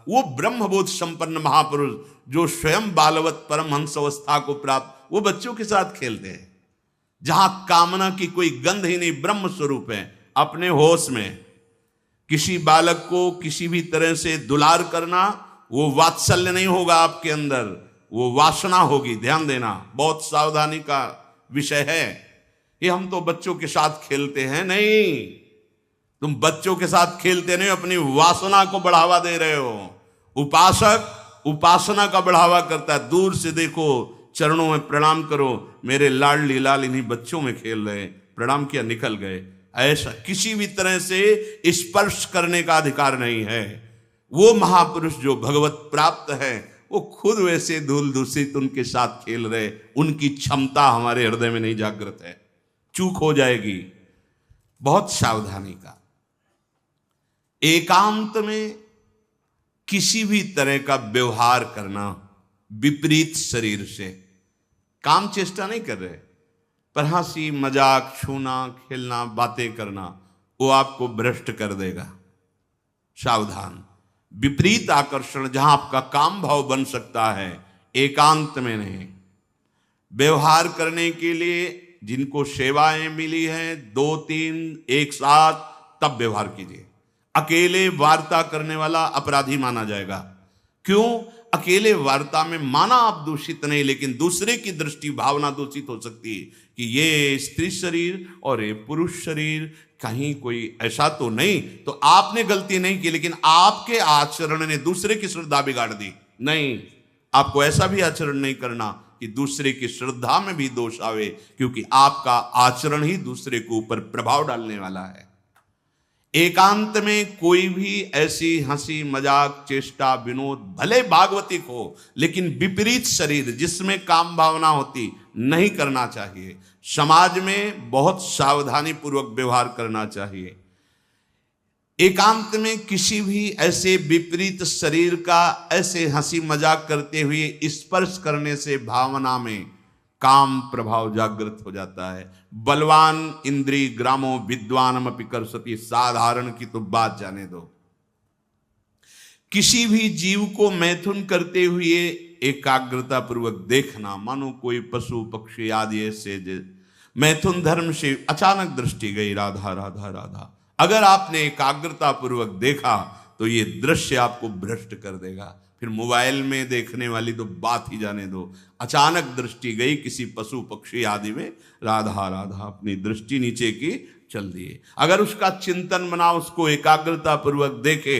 वो ब्रह्मबोध संपन्न महापुरुष जो स्वयं बालवत परमहंस अवस्था को प्राप्त, वो बच्चों के साथ खेलते हैं जहां कामना की कोई गंध ही नहीं, ब्रह्म स्वरूप है अपने होश में। किसी बालक को किसी भी तरह से दुलार करना, वो वात्सल्य नहीं होगा आपके अंदर, वो वासना होगी। ध्यान देना, बहुत सावधानी का विषय है। ये हम तो बच्चों के साथ खेलते हैं, नहीं, तुम बच्चों के साथ खेलते नहीं, अपनी वासना को बढ़ावा दे रहे हो। उपासक उपासना का बढ़ावा करता है। दूर से देखो, चरणों में प्रणाम करो, मेरे लाडली लाल इन्हीं बच्चों में खेल रहे, प्रणाम किया निकल गए। ऐसा किसी भी तरह से स्पर्श करने का अधिकार नहीं है। वो महापुरुष जो भगवत प्राप्त है, वो खुद वैसे धूल दूषित उनके साथ खेल रहे, उनकी क्षमता हमारे हृदय में नहीं जागृत है, चूक हो जाएगी। बहुत सावधानी का। एकांत में किसी भी तरह का व्यवहार करना विपरीत शरीर से, काम चेष्टा नहीं कर रहे, पर हंसी मजाक, छूना, खेलना, बातें करना, वो आपको भ्रष्ट कर देगा। सावधान। विपरीत आकर्षण जहां आपका काम भाव बन सकता है, एकांत में नहीं। व्यवहार करने के लिए जिनको सेवाएं मिली हैं 2-3 एक साथ, तब व्यवहार कीजिए। अकेले वार्ता करने वाला अपराधी माना जाएगा। क्यों? अकेले वार्ता में माना आप दूषित नहीं, लेकिन दूसरे की दृष्टि भावना दूषित हो सकती है कि ये स्त्री शरीर और ये पुरुष शरीर, कहीं कोई ऐसा तो नहीं, तो आपने गलती नहीं की, लेकिन आपके आचरण ने दूसरे की श्रद्धा बिगाड़ दी। नहीं, आपको ऐसा भी आचरण नहीं करना कि दूसरे की श्रद्धा में भी दोष आवे, क्योंकि आपका आचरण ही दूसरे के ऊपर प्रभाव डालने वाला है। एकांत में कोई भी ऐसी हंसी मजाक चेष्टा विनोद, भले भागवतिक हो, लेकिन विपरीत शरीर जिसमें काम भावना होती, नहीं करना चाहिए। समाज में बहुत सावधानी पूर्वक व्यवहार करना चाहिए। एकांत में किसी भी ऐसे विपरीत शरीर का ऐसे हंसी मजाक करते हुए स्पर्श करने से भावना में काम प्रभाव जागृत हो जाता है। बलवान इंद्री ग्रामो विद्वानम अपि करसति, साधारण की तो बात जाने दो। किसी भी जीव को मैथुन करते हुए एकाग्रता पूर्वक देखना, मानो कोई पशु पक्षी आदि ऐसे मैथुन धर्म से अचानक दृष्टि गई, राधा राधा राधा, अगर आपने एकाग्रता पूर्वक देखा तो ये दृश्य आपको भ्रष्ट कर देगा। फिर मोबाइल में देखने वाली तो बात ही जाने दो। अचानक दृष्टि गई किसी पशु पक्षी आदि में, राधा राधा, अपनी दृष्टि नीचे की चल दिए। अगर उसका चिंतन बना, उसको एकाग्रता पूर्वक देखे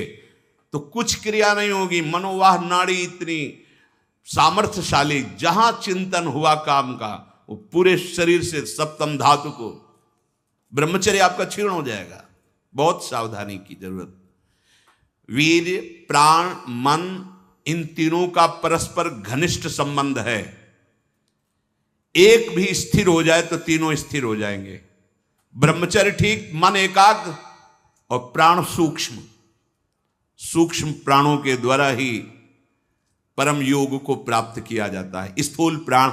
तो कुछ क्रिया नहीं होगी। मनोवाह नाड़ी इतनी सामर्थ्यशाली, जहां चिंतन हुआ काम का, वो पूरे शरीर से सप्तम धातु को, ब्रह्मचर्य आपका क्षीण हो जाएगा। बहुत सावधानी की जरूरत। वीर्य, प्राण, मन, इन तीनों का परस्पर घनिष्ठ संबंध है। एक भी स्थिर हो जाए तो तीनों स्थिर हो जाएंगे। ब्रह्मचर्य ठीक, मन एकाग्र और प्राण सूक्ष्म। सूक्ष्म प्राणों के द्वारा ही परम योग को प्राप्त किया जाता है। स्थूल प्राण,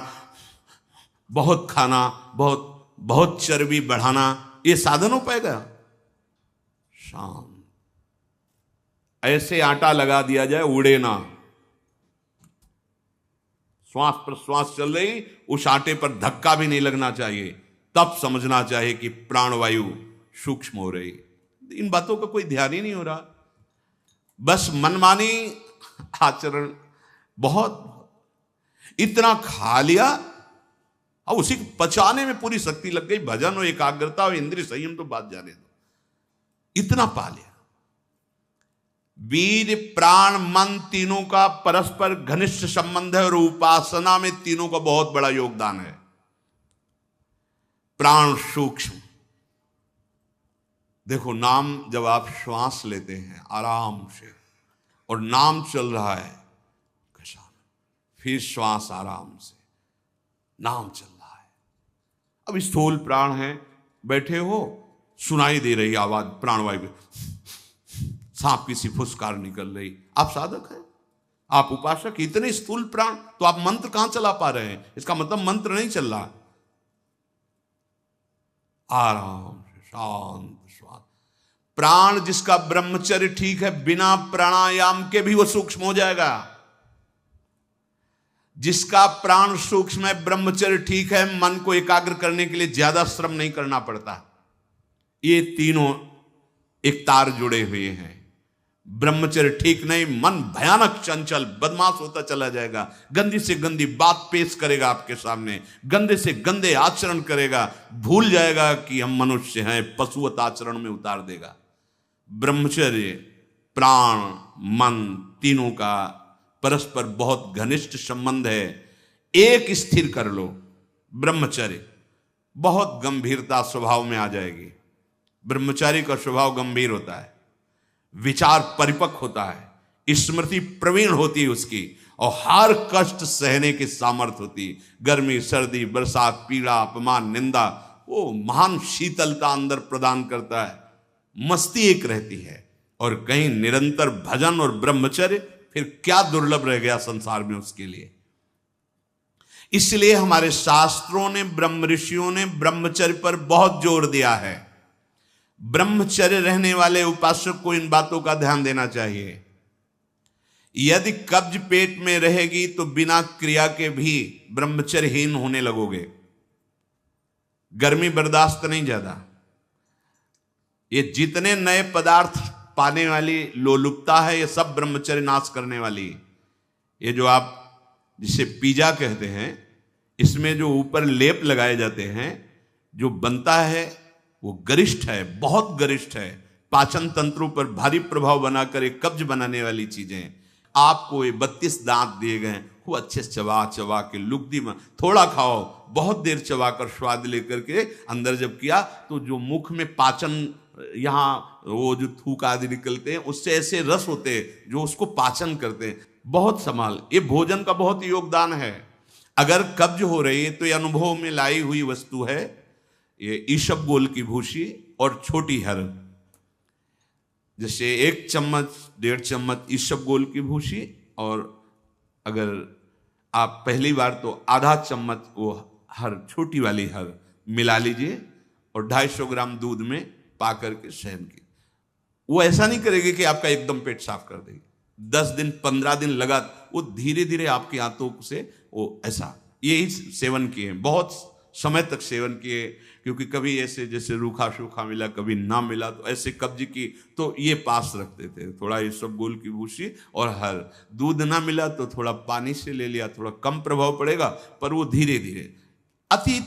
बहुत खाना, बहुत चर्बी बढ़ाना, ये साधन हो पाएगा? शांत ऐसे आटा लगा दिया जाए, उड़े ना। श्वास प्रश्वास चल रही, उस आटे पर धक्का भी नहीं लगना चाहिए, तब समझना चाहिए कि प्राणवायु सूक्ष्म हो रही। इन बातों का कोई ध्यान ही नहीं हो रहा, बस मनमानी आचरण। बहुत इतना खा लिया और उसी को पचाने में पूरी शक्ति लग गई। भजन और एकाग्रता और इंद्रिय संयम तो बात जाने दो, इतना पा लिया। वीर, प्राण, मन, तीनों का परस्पर घनिष्ठ संबंध है और उपासना में तीनों का बहुत बड़ा योगदान है। प्राण सूक्ष्म, देखो नाम जब आप श्वास लेते हैं आराम से और नाम चल रहा है, फिर श्वास आराम से, नाम चल रहा है। अब स्थूल प्राण है, बैठे हो, सुनाई दे रही आवाज प्राणवायु, सांप की सी फुसकार निकल रही, आप साधक हैं, आप उपासक। इतने स्थूल प्राण, तो आप मंत्र कहां चला पा रहे हैं? इसका मतलब मंत्र नहीं चल रहा। आराम से शांत श्वास। प्राण जिसका ब्रह्मचर्य ठीक है, बिना प्राणायाम के भी वो सूक्ष्म हो जाएगा। जिसका प्राण सूक्ष्म है, ब्रह्मचर्य ठीक है, मन को एकाग्र करने के लिए ज्यादा श्रम नहीं करना पड़ता। ये तीनों एक तार जुड़े हुए हैं। ब्रह्मचर्य ठीक नहीं, मन भयानक चंचल बदमाश होता चला जाएगा, गंदी से गंदी बात पेश करेगा आपके सामने, गंदे से गंदे आचरण करेगा, भूल जाएगा कि हम मनुष्य हैं, पशुवत आचरण में उतार देगा। ब्रह्मचर्य, प्राण, मन, तीनों का परस्पर बहुत घनिष्ठ संबंध है। एक स्थिर कर लो, ब्रह्मचर्य, बहुत गंभीरता स्वभाव में आ जाएगी। ब्रह्मचारी का स्वभाव गंभीर होता है, विचार परिपक्व होता है, स्मृति प्रवीण होती है उसकी, और हर कष्ट सहने की सामर्थ्य होती है। गर्मी, सर्दी, बरसात, पीड़ा, अपमान, निंदा, वो महान शीतलता अंदर प्रदान करता है। मस्ती एक रहती है, और कहीं निरंतर भजन और ब्रह्मचर्य, फिर क्या दुर्लभ रह गया संसार में उसके लिए। इसलिए हमारे शास्त्रों ने, ब्रह्म ऋषियों ने ब्रह्मचर्य पर बहुत जोर दिया है। ब्रह्मचर्य रहने वाले उपासक को इन बातों का ध्यान देना चाहिए। यदि कब्ज पेट में रहेगी तो बिना क्रिया के भी ब्रह्मचर्यहीन होने लगोगे। गर्मी बर्दाश्त नहीं ज्यादा, ये जितने नए पदार्थ पाने वाली लोलुपता है ये सब ब्रह्मचर्य नाश करने वाली। ये जो आप जिसे पिज्जा कहते हैं, इसमें जो ऊपर लेप लगाए जाते हैं, जो बनता है वो गरिष्ठ है, बहुत गरिष्ठ है, पाचन तंत्रों पर भारी प्रभाव बनाकर एक कब्ज बनाने वाली चीजें। आपको ये 32 दांत दिए गए, वो अच्छे से चबा चबा के लुगदी में थोड़ा खाओ, बहुत देर चबा कर स्वाद लेकर के अंदर जब किया तो जो मुख में पाचन, यहाँ वो जो थूक आदि निकलते हैं उससे ऐसे रस होते हैं जो उसको पाचन करते हैं। बहुत संभाल, ये भोजन का बहुत योगदान है। अगर कब्ज हो रही है तो ये अनुभव में लाई हुई वस्तु है, ये ईशबगोल की भूसी और छोटी हर। जैसे 1 चम्मच 1.5 चम्मच ईशबगोल की भूसी, और अगर आप पहली बार तो आधा चम्मच वो हर, छोटी वाली हर मिला लीजिए और 250 ग्राम दूध में पा करके सेवन की। वो ऐसा नहीं करेगी कि आपका एकदम पेट साफ कर देगी। 10 दिन 15 दिन लगा, वो धीरे धीरे आपकी आंतों से वो ऐसा, यही सेवन किए, बहुत समय तक सेवन किए, क्योंकि कभी ऐसे जैसे रूखा सूखा मिला, कभी ना मिला, तो ऐसे कब्ज की तो ये पास रखते थे, थोड़ा ईशबगोल की भूसी और हर। दूध ना मिला तो थोड़ा पानी से ले लिया, थोड़ा कम प्रभाव पड़ेगा, पर वो धीरे धीरे। अति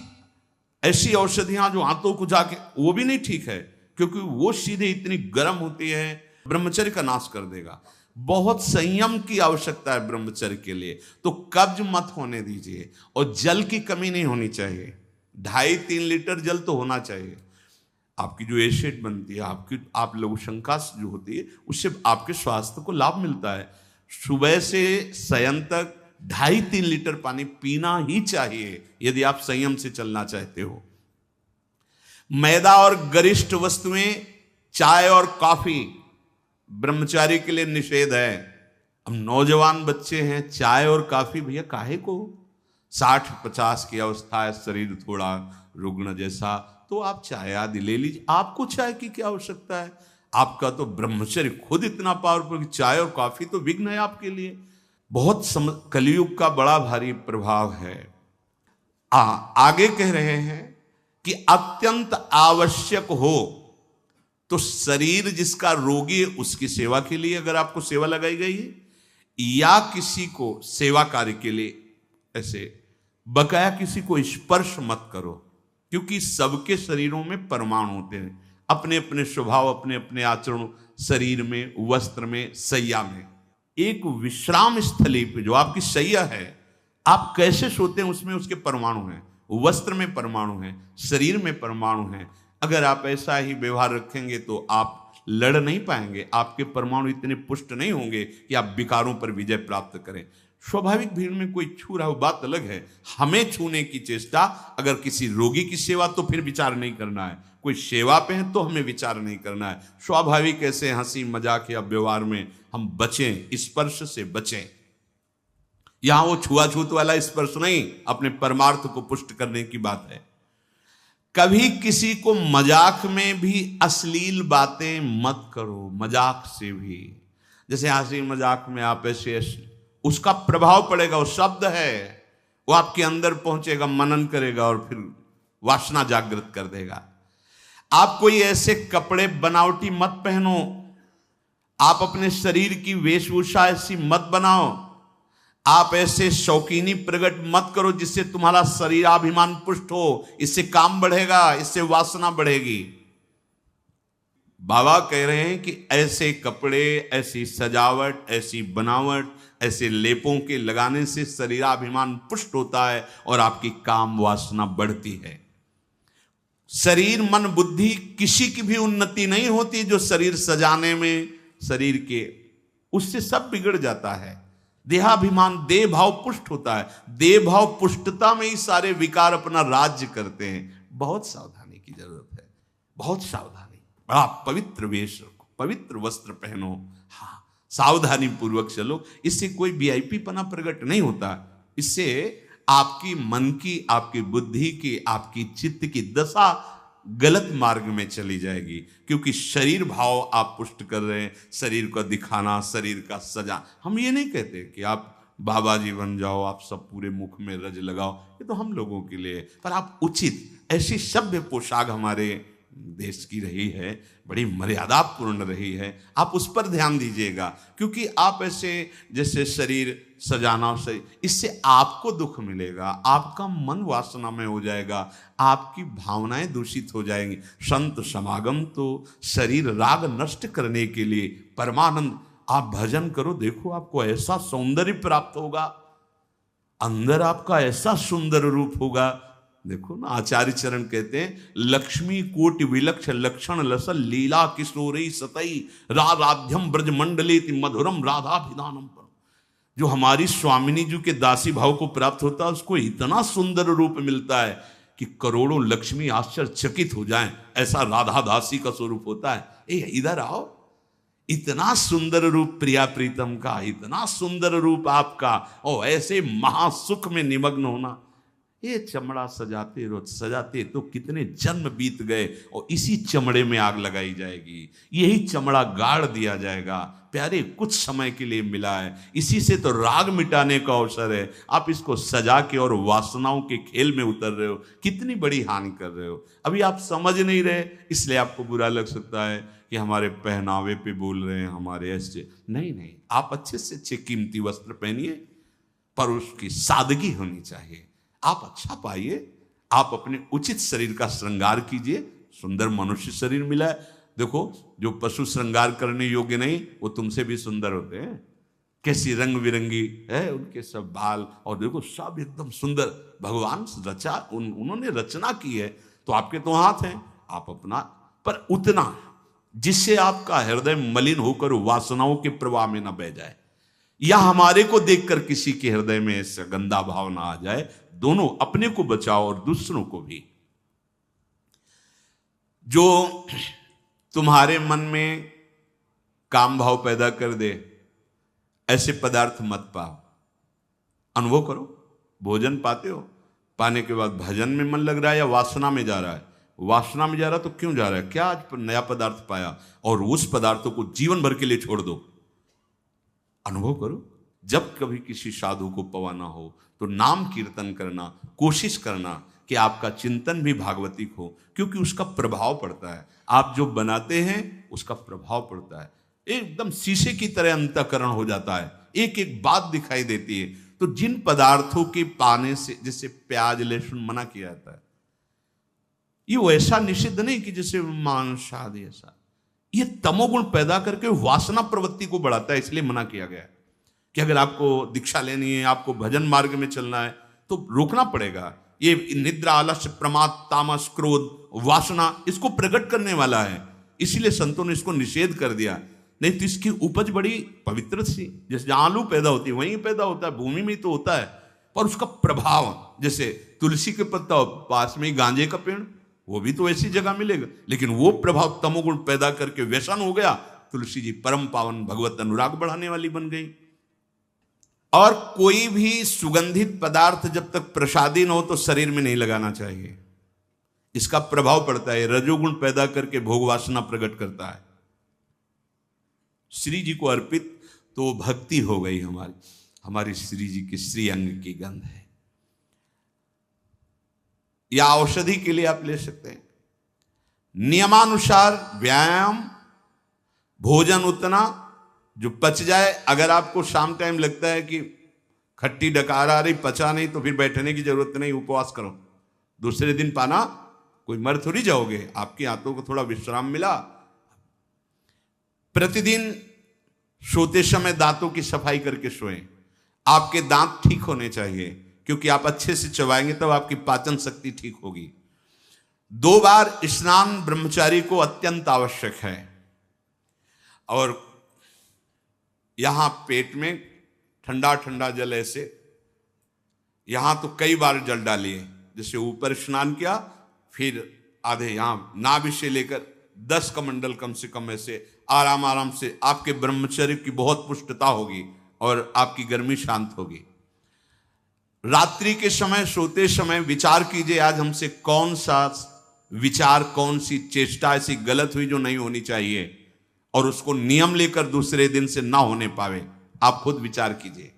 ऐसी औषधियां जो आंतों को जाके, वो भी नहीं ठीक है, क्योंकि वो सीधे इतनी गर्म होती है, ब्रह्मचर्य का नाश कर देगा। बहुत संयम की आवश्यकता है ब्रह्मचर्य के लिए। तो कब्ज मत होने दीजिए, और जल की कमी नहीं होनी चाहिए। 2.5-3 लीटर जल तो होना चाहिए। आपकी जो एसिड बनती है, आपकी आप लघुशंका जो होती है, उससे आपके स्वास्थ्य को लाभ मिलता है। सुबह से शयन तक 2.5-3 लीटर पानी पीना ही चाहिए यदि आप संयम से चलना चाहते हो। मैदा और गरिष्ठ वस्तुएं, चाय और कॉफी ब्रह्मचारी के लिए निषेध है। अब नौजवान बच्चे हैं, चाय और कॉफी भैया काहे को? 60-50 की अवस्था है, शरीर थोड़ा रुग्ण जैसा, तो आप चाय आदि ले लीजिए। आपको चाय की क्या आवश्यकता है? आपका तो ब्रह्मचर्य खुद इतना पावरफुल कि चाय और कॉफी तो विघ्न है आपके लिए। बहुत कलयुग का बड़ा भारी प्रभाव है। आगे कह रहे हैं कि अत्यंत आवश्यक हो तो शरीर जिसका रोगी है उसकी सेवा के लिए अगर आपको सेवा लगाई गई है, या किसी को सेवा कार्य के लिए, ऐसे बकाया किसी को स्पर्श मत करो, क्योंकि सबके शरीरों में परमाणु होते हैं, अपने अपने स्वभाव, अपने अपने आचरण, शरीर में, वस्त्र में, सैया में। एक विश्राम स्थली पे जो आपकी सैया है, आप कैसे सोते हैं उसमें उसके परमाणु हैं, वस्त्र में परमाणु हैं, शरीर में परमाणु हैं। अगर आप ऐसा ही व्यवहार रखेंगे तो आप लड़ नहीं पाएंगे, आपके परमाणु इतने पुष्ट नहीं होंगे कि आप विकारों पर विजय प्राप्त करें। स्वाभाविक भीड़ में कोई छू रहा हो बात अलग है, हमें छूने की चेष्टा, अगर किसी रोगी की सेवा तो फिर विचार नहीं करना है, कोई सेवा पे है तो हमें विचार नहीं करना है। स्वाभाविक ऐसे हंसी मजाक या व्यवहार में हम बचें, स्पर्श से बचें। यहां वो छुआछूत वाला स्पर्श नहीं, अपने परमार्थ को पुष्ट करने की बात है। कभी किसी को मजाक में भी अश्लील बातें मत करो, मजाक से भी। जैसे हंसी मजाक में आप ऐसे, उसका प्रभाव पड़ेगा, वो शब्द है, वो आपके अंदर पहुंचेगा, मनन करेगा और फिर वासना जागृत कर देगा। आप कोई ऐसे कपड़े बनावटी मत पहनो, आप अपने शरीर की वेशभूषा ऐसी मत बनाओ, आप ऐसे शौकीनी प्रकट मत करो जिससे तुम्हारा शरीराभिमान पुष्ट हो, इससे काम बढ़ेगा, इससे वासना बढ़ेगी। बाबा कह रहे हैं कि ऐसे कपड़े, ऐसी सजावट, ऐसी बनावट, ऐसे लेपों के लगाने से शरीराभिमान पुष्ट होता है और आपकी काम वासना बढ़ती है। शरीर मन बुद्धि किसी की भी उन्नति नहीं होती जो शरीर सजाने में, शरीर के, उससे सब बिगड़ जाता है। देहाभिमान, देह भाव पुष्ट होता है, देह भाव पुष्टता में ही सारे विकार अपना राज्य करते हैं। बहुत सावधानी की जरूरत है, बहुत सावधानी। बड़ा पवित्र वेश रखो, पवित्र वस्त्र पहनो, हाँ, सावधानी पूर्वक चलो। इससे कोई वीआईपी पना प्रकट नहीं होता, इससे आपकी मन की, आपकी बुद्धि की, आपकी चित्त की दशा गलत मार्ग में चली जाएगी, क्योंकि शरीर भाव आप पुष्ट कर रहे हैं, शरीर को दिखाना, शरीर का सजा। हम ये नहीं कहते कि आप बाबा जी बन जाओ, आप सब पूरे मुख में रज लगाओ, ये तो हम लोगों के लिए, पर आप उचित ऐसी सभ्य पोशाक हमारे देश की रही है, बड़ी मर्यादापूर्ण रही है, आप उस पर ध्यान दीजिएगा, क्योंकि आप ऐसे जैसे शरीर सजाना से इससे आपको दुख मिलेगा, आपका मन वासना में हो जाएगा, आपकी भावनाएं दूषित हो जाएंगी। संत समागम तो शरीर राग नष्ट करने के लिए, परमानंद आप भजन करो, देखो आपको ऐसा सौंदर्य प्राप्त होगा, अंदर आपका ऐसा सुंदर रूप होगा। देखो ना, आचार्य चरण कहते हैं, लक्ष्मी कोटि विलक्ष लक्षण लसल लीला किशोरी सतई राधाध्यम ब्रज मंडले मधुरम राधाभिधानम। पर जो हमारी स्वामिनी जी के दासी भाव को प्राप्त होता है, उसको इतना सुंदर रूप मिलता है कि करोड़ों लक्ष्मी आश्चर्यचकित हो जाएं, ऐसा राधा दासी का स्वरूप होता है। इधर आओ, इतना सुंदर रूप प्रिया प्रीतम का, इतना सुंदर रूप आपका, और ऐसे महासुख में निमग्न होना। ये चमड़ा सजाते रोज सजाते तो कितने जन्म बीत गए, और इसी चमड़े में आग लगाई जाएगी, यही चमड़ा गाड़ दिया जाएगा। प्यारे, कुछ समय के लिए मिला है, इसी से तो राग मिटाने का अवसर है। आप इसको सजा के और वासनाओं के खेल में उतर रहे हो, कितनी बड़ी हानि कर रहे हो। अभी आप समझ नहीं रहे, इसलिए आपको बुरा लग सकता है कि हमारे पहनावे पे बोल रहे हैं, हमारे ऐसे। नहीं, आप अच्छे से अच्छे कीमती वस्त्र पहनिए, पर उसकी सादगी होनी चाहिए। आप अच्छा पाइए, आप अपने उचित शरीर का श्रृंगार कीजिए। सुंदर मनुष्य शरीर मिला है, देखो जो पशु श्रृंगार करने योग्य नहीं, वो तुमसे भी सुंदर होते हैं। कैसी रंग बिरंगी है उनके सब बाल, और देखो सब एकदम सुंदर, भगवान रचा, उन्होंने रचना की है, तो आपके तो हाथ हैं, आप अपना, पर उतना जिससे आपका हृदय मलिन होकर वासनाओं के प्रवाह में न बह जाए, या हमारे को देखकर किसी के हृदय में ऐसा गंदा भाव ना आ जाए। दोनों, अपने को बचाओ और दूसरों को भी। जो तुम्हारे मन में काम भाव पैदा कर दे, ऐसे पदार्थ मत पाओ। अनुभव करो, भोजन पाते हो, पाने के बाद भजन में मन लग रहा है या वासना में जा रहा है? वासना में जा रहा तो क्यों जा रहा है? क्या आज नया पदार्थ पाया, और उस पदार्थों को जीवन भर के लिए छोड़ दो। अनुभव करो, जब कभी किसी साधु को पवाना हो तो नाम कीर्तन करना, कोशिश करना कि आपका चिंतन भी भागवतिक हो, क्योंकि उसका प्रभाव पड़ता है। आप जो बनाते हैं उसका प्रभाव पड़ता है, एकदम शीशे की तरह अंतःकरण हो जाता है, एक एक बात दिखाई देती है। तो जिन पदार्थों के पाने से, जैसे प्याज लहसुन मना किया जाता है, ये वैसा निषिद्ध नहीं कि जैसे मांस आदि, ऐसा ये तमोगुण पैदा करके वासना प्रवृत्ति को बढ़ाता है, इसलिए मना किया गया है कि अगर आपको दीक्षा लेनी है, आपको भजन मार्ग में चलना है, तो रोकना पड़ेगा। ये निद्रा, आलस्य, प्रमाद, तामस, क्रोध, वासना, इसको प्रकट करने वाला है, इसीलिए संतों ने इसको निषेध कर दिया। नहीं तो इसकी उपज बड़ी पवित्र थी, जैसे जहां आलू पैदा होती है वहीं पैदा होता है, भूमि में तो होता है, पर उसका प्रभाव, जैसे तुलसी के पत्ता पास में ही गांजे का पेड़, वो भी तो ऐसी जगह मिलेगा, लेकिन वो प्रभाव तमोगुण पैदा करके व्यसन हो गया। तुलसी जी परम पावन भगवत अनुराग बढ़ाने वाली बन गई। और कोई भी सुगंधित पदार्थ जब तक प्रसादी न हो तो शरीर में नहीं लगाना चाहिए, इसका प्रभाव पड़ता है, रजोगुण पैदा करके भोग वासना प्रकट करता है। श्री जी को अर्पित तो भक्ति हो गई हमारी श्री जी की श्री अंग की गंध है, या औषधि के लिए आप ले सकते हैं। नियमानुसार व्यायाम, भोजन उतना जो पच जाए। अगर आपको शाम टाइम लगता है कि खट्टी डकार आ रही, पचा नहीं, तो फिर बैठने की जरूरत नहीं, उपवास करो, दूसरे दिन पाना, कोई मर थोड़ी जाओगे, आपके हाथों को थोड़ा विश्राम मिला। प्रतिदिन सोते समय दांतों की सफाई करके सोएं। आपके दांत ठीक होने चाहिए, क्योंकि आप अच्छे से चबाएंगे तब आपकी पाचन शक्ति ठीक होगी। 2 बार स्नान ब्रह्मचारी को अत्यंत आवश्यक है। और यहां पेट में ठंडा ठंडा जल, ऐसे यहां तो कई बार जल डालिए, जैसे ऊपर स्नान किया, फिर आधे यहां नाभि से लेकर 10 कमंडल कम से कम, ऐसे आराम आराम से आपके ब्रह्मचर्य की बहुत पुष्टता होगी और आपकी गर्मी शांत होगी। रात्रि के समय, सोते समय विचार कीजिए आज हमसे कौन सा विचार, कौन सी चेष्टा ऐसी गलत हुई जो नहीं होनी चाहिए, और उसको नियम लेकर दूसरे दिन से ना होने पावे। आप खुद विचार कीजिए।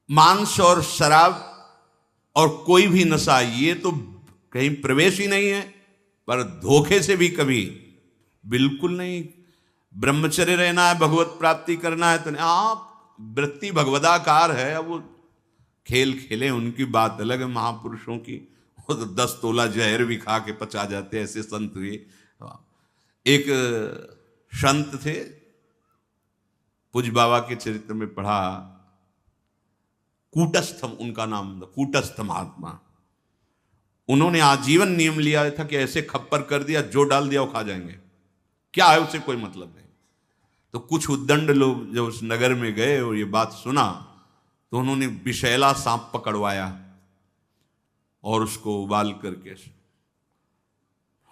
मांस और शराब और कोई भी नशा, ये तो कहीं प्रवेश ही नहीं है, पर धोखे से भी कभी बिल्कुल नहीं। ब्रह्मचर्य रहना है, भगवत प्राप्ति करना है, तो आप वृत्ति भगवदाकार है। अब वो खेल खेले, उनकी बात अलग है। महापुरुषों की वो तो 10 तोला जहर भी खा के पचा जाते, ऐसे संत हुए। एक संत थे, पूज्य बाबा के चरित्र में पढ़ा, कूटस्थम उनका नाम था, कूटस्थ महात्मा। उन्होंने आजीवन नियम लिया था कि ऐसे खप्पर कर दिया, जो डाल दिया वो खा जाएंगे, क्या है उससे कोई मतलब नहीं। तो कुछ उद्दंड लोग जब उस नगर में गए और ये बात सुना, तो उन्होंने विषैला सांप पकड़वाया और उसको उबाल करके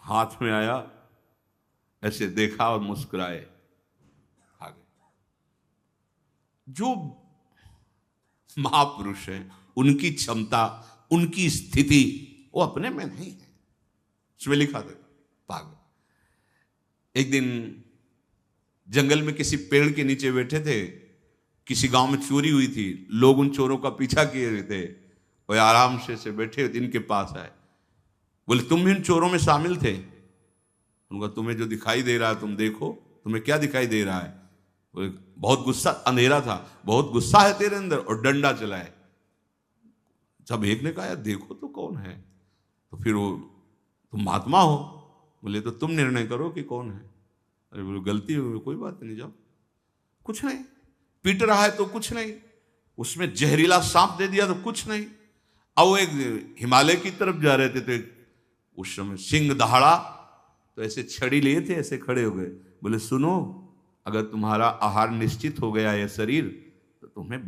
हाथ में आया, ऐसे देखा और मुस्कुराए, खा गए। जो महापुरुष है, उनकी क्षमता, उनकी स्थिति वो अपने में नहीं है। उसमें लिखा था पागल। एक दिन जंगल में किसी पेड़ के नीचे बैठे थे, किसी गांव में चोरी हुई थी, लोग उन चोरों का पीछा किए हुए थे, वो आराम से बैठे हुए, इनके पास आए, बोले तुम भी उन चोरों में शामिल थे? उनका तुम्हें जो दिखाई दे रहा है तुम देखो, तुम्हें क्या दिखाई दे रहा है? बोले बहुत गुस्सा, अंधेरा था, बहुत गुस्सा है तेरे अंदर, और डंडा चलाए। जब एक ने कहा यार देखो तो कौन है, तो फिर वो तुम महात्मा हो? बोले तो तुम निर्णय करो कि कौन है। अरे बोले गलती हो, कोई बात नहीं, जाओ। कुछ नहीं, पीट रहा है तो कुछ नहीं, उसमें जहरीला सांप दे दिया तो कुछ नहीं। अब वो एक हिमालय की तरफ जा रहे थे, तो उस समय सिंह दहाड़ा, तो ऐसे छड़ी लिए थे, ऐसे खड़े हो गए। बोले सुनो, अगर तुम्हारा आहार निश्चित हो गया है शरीर, तो तुम्हें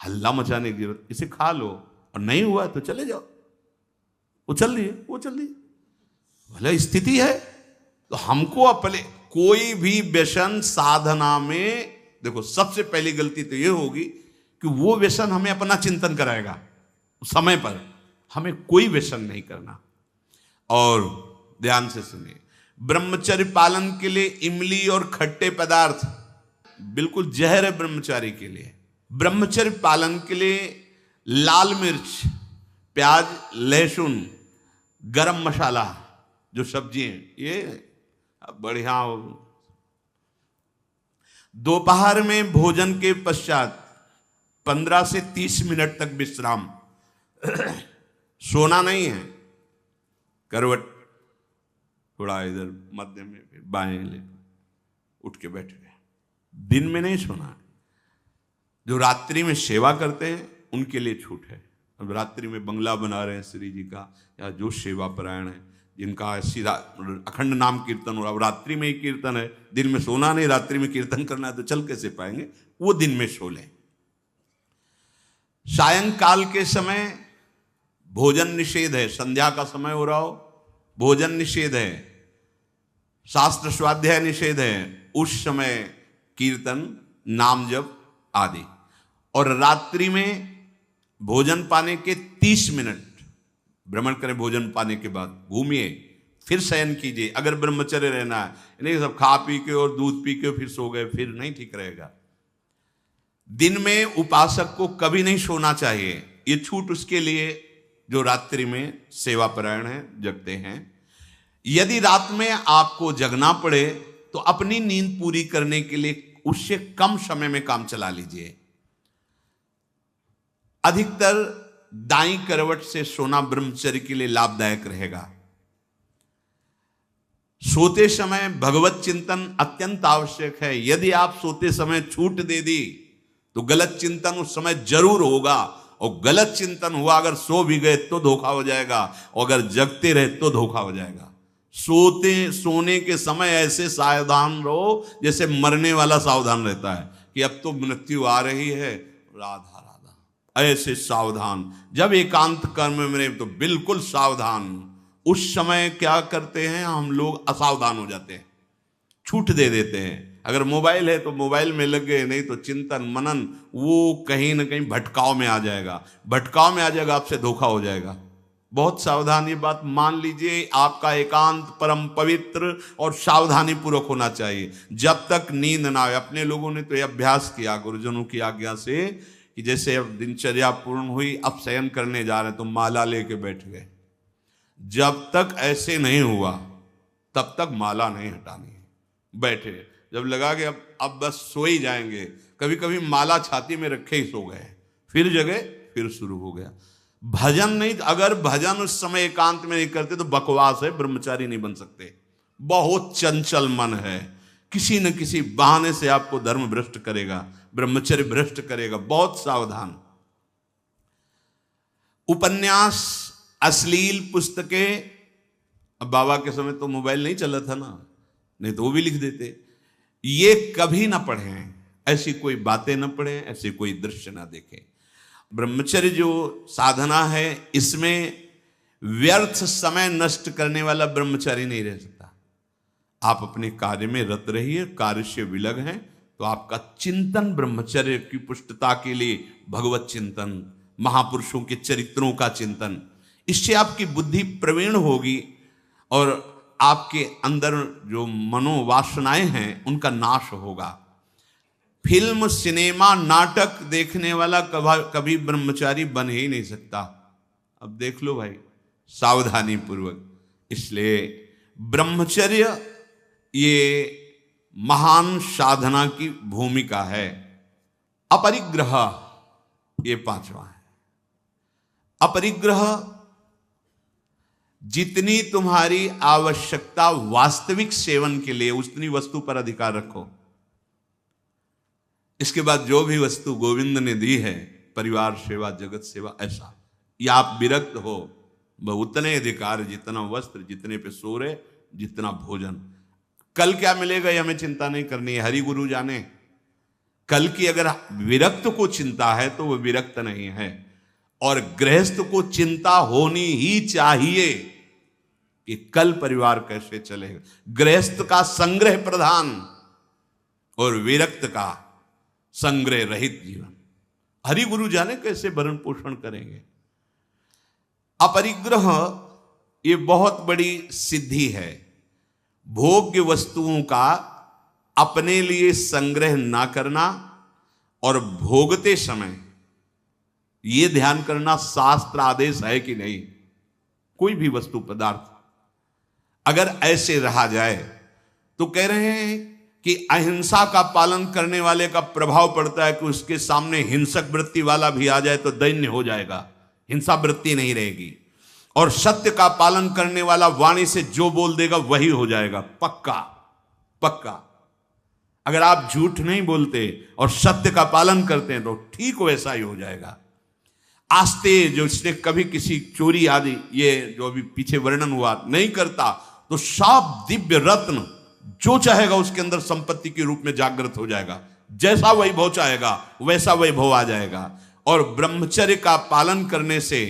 हल्ला मचाने की जरूरत, इसे खा लो, और नहीं हुआ तो चले जाओ। वो चल रही है, भले स्थिति है। तो हमको अपने कोई भी व्यसन साधना में, देखो सबसे पहली गलती तो ये होगी कि वो व्यसन हमें अपना चिंतन कराएगा। समय पर हमें कोई व्यसन नहीं करना। और ध्यान से सुनिए, ब्रह्मचर्य पालन के लिए इमली और खट्टे पदार्थ बिल्कुल जहर है ब्रह्मचारी के लिए। ब्रह्मचर्य पालन के लिए लाल मिर्च, प्याज, लहसुन, गरम मसाला, जो सब्जी है, ये बढ़िया। दोपहर में भोजन के पश्चात 15 से 30 मिनट तक विश्राम। सोना नहीं है, करवट थोड़ा इधर मध्य में, फिर बाएं ले, उठ के बैठ गए। दिन में नहीं सोना है। जो रात्रि में सेवा करते हैं उनके लिए छूट है। अब रात्रि में बंगला बना रहे हैं श्री जी का, या जो सेवा परायण है, जिनका सीधा अखंड नाम कीर्तन हो रहा, अब रात्रि में ही कीर्तन है, दिन में सोना नहीं, रात्रि में कीर्तन करना है, तो चल कैसे पाएंगे? वो दिन में सो लें। सायंकाल के समय भोजन निषेध है, संध्या का समय हो रहा हो, भोजन निषेध है, शास्त्र स्वाध्याय निषेध है, उस समय कीर्तन, नाम जप आदि। और रात्रि में भोजन पाने के 30 मिनट भ्रमण करें, भोजन पाने के बाद घूमिए, फिर शयन कीजिए। अगर ब्रह्मचर्य रहना है, नहीं सब खा पी के और दूध पी के फिर सो गए, फिर नहीं ठीक रहेगा। दिन में उपासक को कभी नहीं सोना चाहिए, ये छूट उसके लिए जो रात्रि में सेवा परायण है, जगते हैं। यदि रात में आपको जगना पड़े तो अपनी नींद पूरी करने के लिए उससे कम समय में काम चला लीजिए। अधिकतर दाईं करवट से सोना ब्रह्मचर्य के लिए लाभदायक रहेगा। सोते समय भगवत चिंतन अत्यंत आवश्यक है। यदि आप सोते समय छूट दे दी तो गलत चिंतन उस समय जरूर होगा, और गलत चिंतन हुआ अगर सो भी गए तो धोखा हो जाएगा, और अगर जगते रहे तो धोखा हो जाएगा। सोने के समय ऐसे सावधान रहो जैसे मरने वाला सावधान रहता है कि अब तो मृत्यु आ रही है, राधा राधा, ऐसे सावधान। जब एकांत कर्म में तो बिल्कुल सावधान। उस समय क्या करते हैं हम लोग, असावधान हो जाते हैं, छूट दे देते हैं। अगर मोबाइल है तो मोबाइल में लग गए, नहीं तो चिंतन मनन वो कहीं ना कहीं भटकाव में आ जाएगा, भटकाव में आ जाएगा, आपसे धोखा हो जाएगा। बहुत सावधान, ये बात मान लीजिए, आपका एकांत परम पवित्र और सावधानी पूर्वक होना चाहिए। जब तक नींद ना आए, अपने लोगों ने तो ये अभ्यास किया गुरुजनों की आज्ञा से कि जैसे अब दिनचर्या पूर्ण हुई, अब शयन करने जा रहे हैं तो माला लेके बैठ गए। जब तक ऐसे नहीं हुआ तब तक माला नहीं हटानी है। बैठे, जब लगा कि अब बस सो ही जाएंगे, कभी कभी माला छाती में रखे ही सो गए, फिर जगह फिर शुरू हो गया। भजन नहीं, अगर भजन उस समय एकांत में नहीं करते तो बकवास है, ब्रह्मचारी नहीं बन सकते। बहुत चंचल मन है, किसी न किसी बहाने से आपको धर्म भ्रष्ट करेगा, ब्रह्मचर्य भ्रष्ट करेगा। बहुत सावधान। उपन्यास, अश्लील पुस्तकें, अब बाबा के समय तो मोबाइल नहीं चला था ना, नहीं तो वो भी लिख देते। ये कभी ना पढ़ें, ऐसी कोई बातें ना पढ़ें, ऐसे कोई दृश्य ना देखें। ब्रह्मचर्य जो साधना है, इसमें व्यर्थ समय नष्ट करने वाला ब्रह्मचारी नहीं रह सकता। आप अपने कार्य में रत रहिए, कार्य से विलग हैं तो आपका चिंतन ब्रह्मचर्य की पुष्टता के लिए, भगवत चिंतन, महापुरुषों के चरित्रों का चिंतन, इससे आपकी बुद्धि प्रवीण होगी और आपके अंदर जो मनोवासनाएं हैं उनका नाश होगा। फिल्म, सिनेमा, नाटक देखने वाला कभी ब्रह्मचारी बन ही नहीं सकता। अब देख लो भाई, सावधानी पूर्वक। इसलिए ब्रह्मचर्य ये महान साधना की भूमिका है। अपरिग्रह ये पांचवा है। अपरिग्रह, जितनी तुम्हारी आवश्यकता वास्तविक सेवन के लिए, उतनी वस्तु पर अधिकार रखो। इसके बाद जो भी वस्तु गोविंद ने दी है, परिवार सेवा, जगत सेवा, ऐसा, या आप विरक्त हो, वह उतने अधिकार, जितना वस्त्र, जितने पे सोरे, जितना भोजन। कल क्या मिलेगा ये हमें चिंता नहीं करनी है, हरि गुरु जाने। कल की अगर विरक्त को चिंता है तो वह विरक्त नहीं है। और गृहस्थ को चिंता होनी ही चाहिए कि कल परिवार कैसे चलेगा। गृहस्थ का संग्रह प्रधान और विरक्त का संग्रह रहित जीवन। हरि गुरु जाने कैसे भरण पोषण करेंगे। अपरिग्रह ये बहुत बड़ी सिद्धि है। भोग्य वस्तुओं का अपने लिए संग्रह ना करना और भोगते समय ये ध्यान करना शास्त्र आदेश है कि नहीं। कोई भी वस्तु पदार्थ अगर ऐसे रहा जाए तो कह रहे हैं कि अहिंसा का पालन करने वाले का प्रभाव पड़ता है कि उसके सामने हिंसक वृत्ति वाला भी आ जाए तो दैन्य हो जाएगा, हिंसा वृत्ति नहीं रहेगी। और सत्य का पालन करने वाला वाणी से जो बोल देगा वही हो जाएगा, पक्का पक्का। अगर आप झूठ नहीं बोलते और सत्य का पालन करते हैं तो ठीक वैसा ही हो जाएगा। आस्ते जो इसने कभी किसी चोरी आदि, ये जो अभी पीछे वर्णन हुआ, नहीं करता तो साफ दिव्य रत्न जो चाहेगा उसके अंदर संपत्ति के रूप में जागृत हो जाएगा। जैसा वैभव चाहेगा वैसा वैभव आ जाएगा। और ब्रह्मचर्य का पालन करने से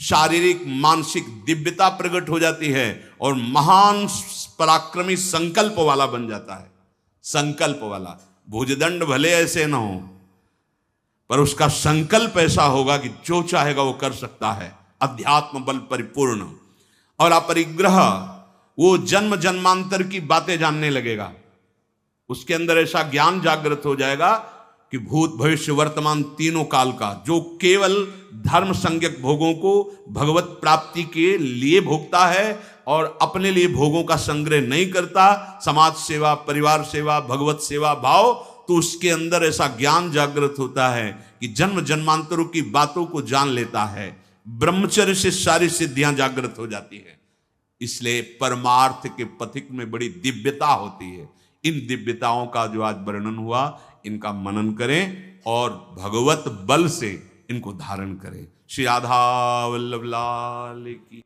शारीरिक मानसिक दिव्यता प्रकट हो जाती है और महान पराक्रमी संकल्प वाला बन जाता है। संकल्प वाला, भुजदंड भले ऐसे न हो पर उसका संकल्प ऐसा होगा कि जो चाहेगा वो कर सकता है, अध्यात्म बल परिपूर्ण। और अपरिग्रह, वो जन्म जन्मांतर की बातें जानने लगेगा। उसके अंदर ऐसा ज्ञान जागृत हो जाएगा कि भूत भविष्य वर्तमान तीनों काल का, जो केवल धर्म संज्ञक भोगों को भगवत प्राप्ति के लिए भोगता है और अपने लिए भोगों का संग्रह नहीं करता, समाज सेवा, परिवार सेवा, भगवत सेवा भाव, तो उसके अंदर ऐसा ज्ञान जागृत होता है कि जन्म जन्मांतरों की बातों को जान लेता है। ब्रह्मचर्य से सारी सिद्धियां जागृत हो जाती है। इसलिए परमार्थ के पथिक में बड़ी दिव्यता होती है। इन दिव्यताओं का जो आज वर्णन हुआ, इनका मनन करें और भगवत बल से इनको धारण करें। श्री राधा वल्लभ लाल की।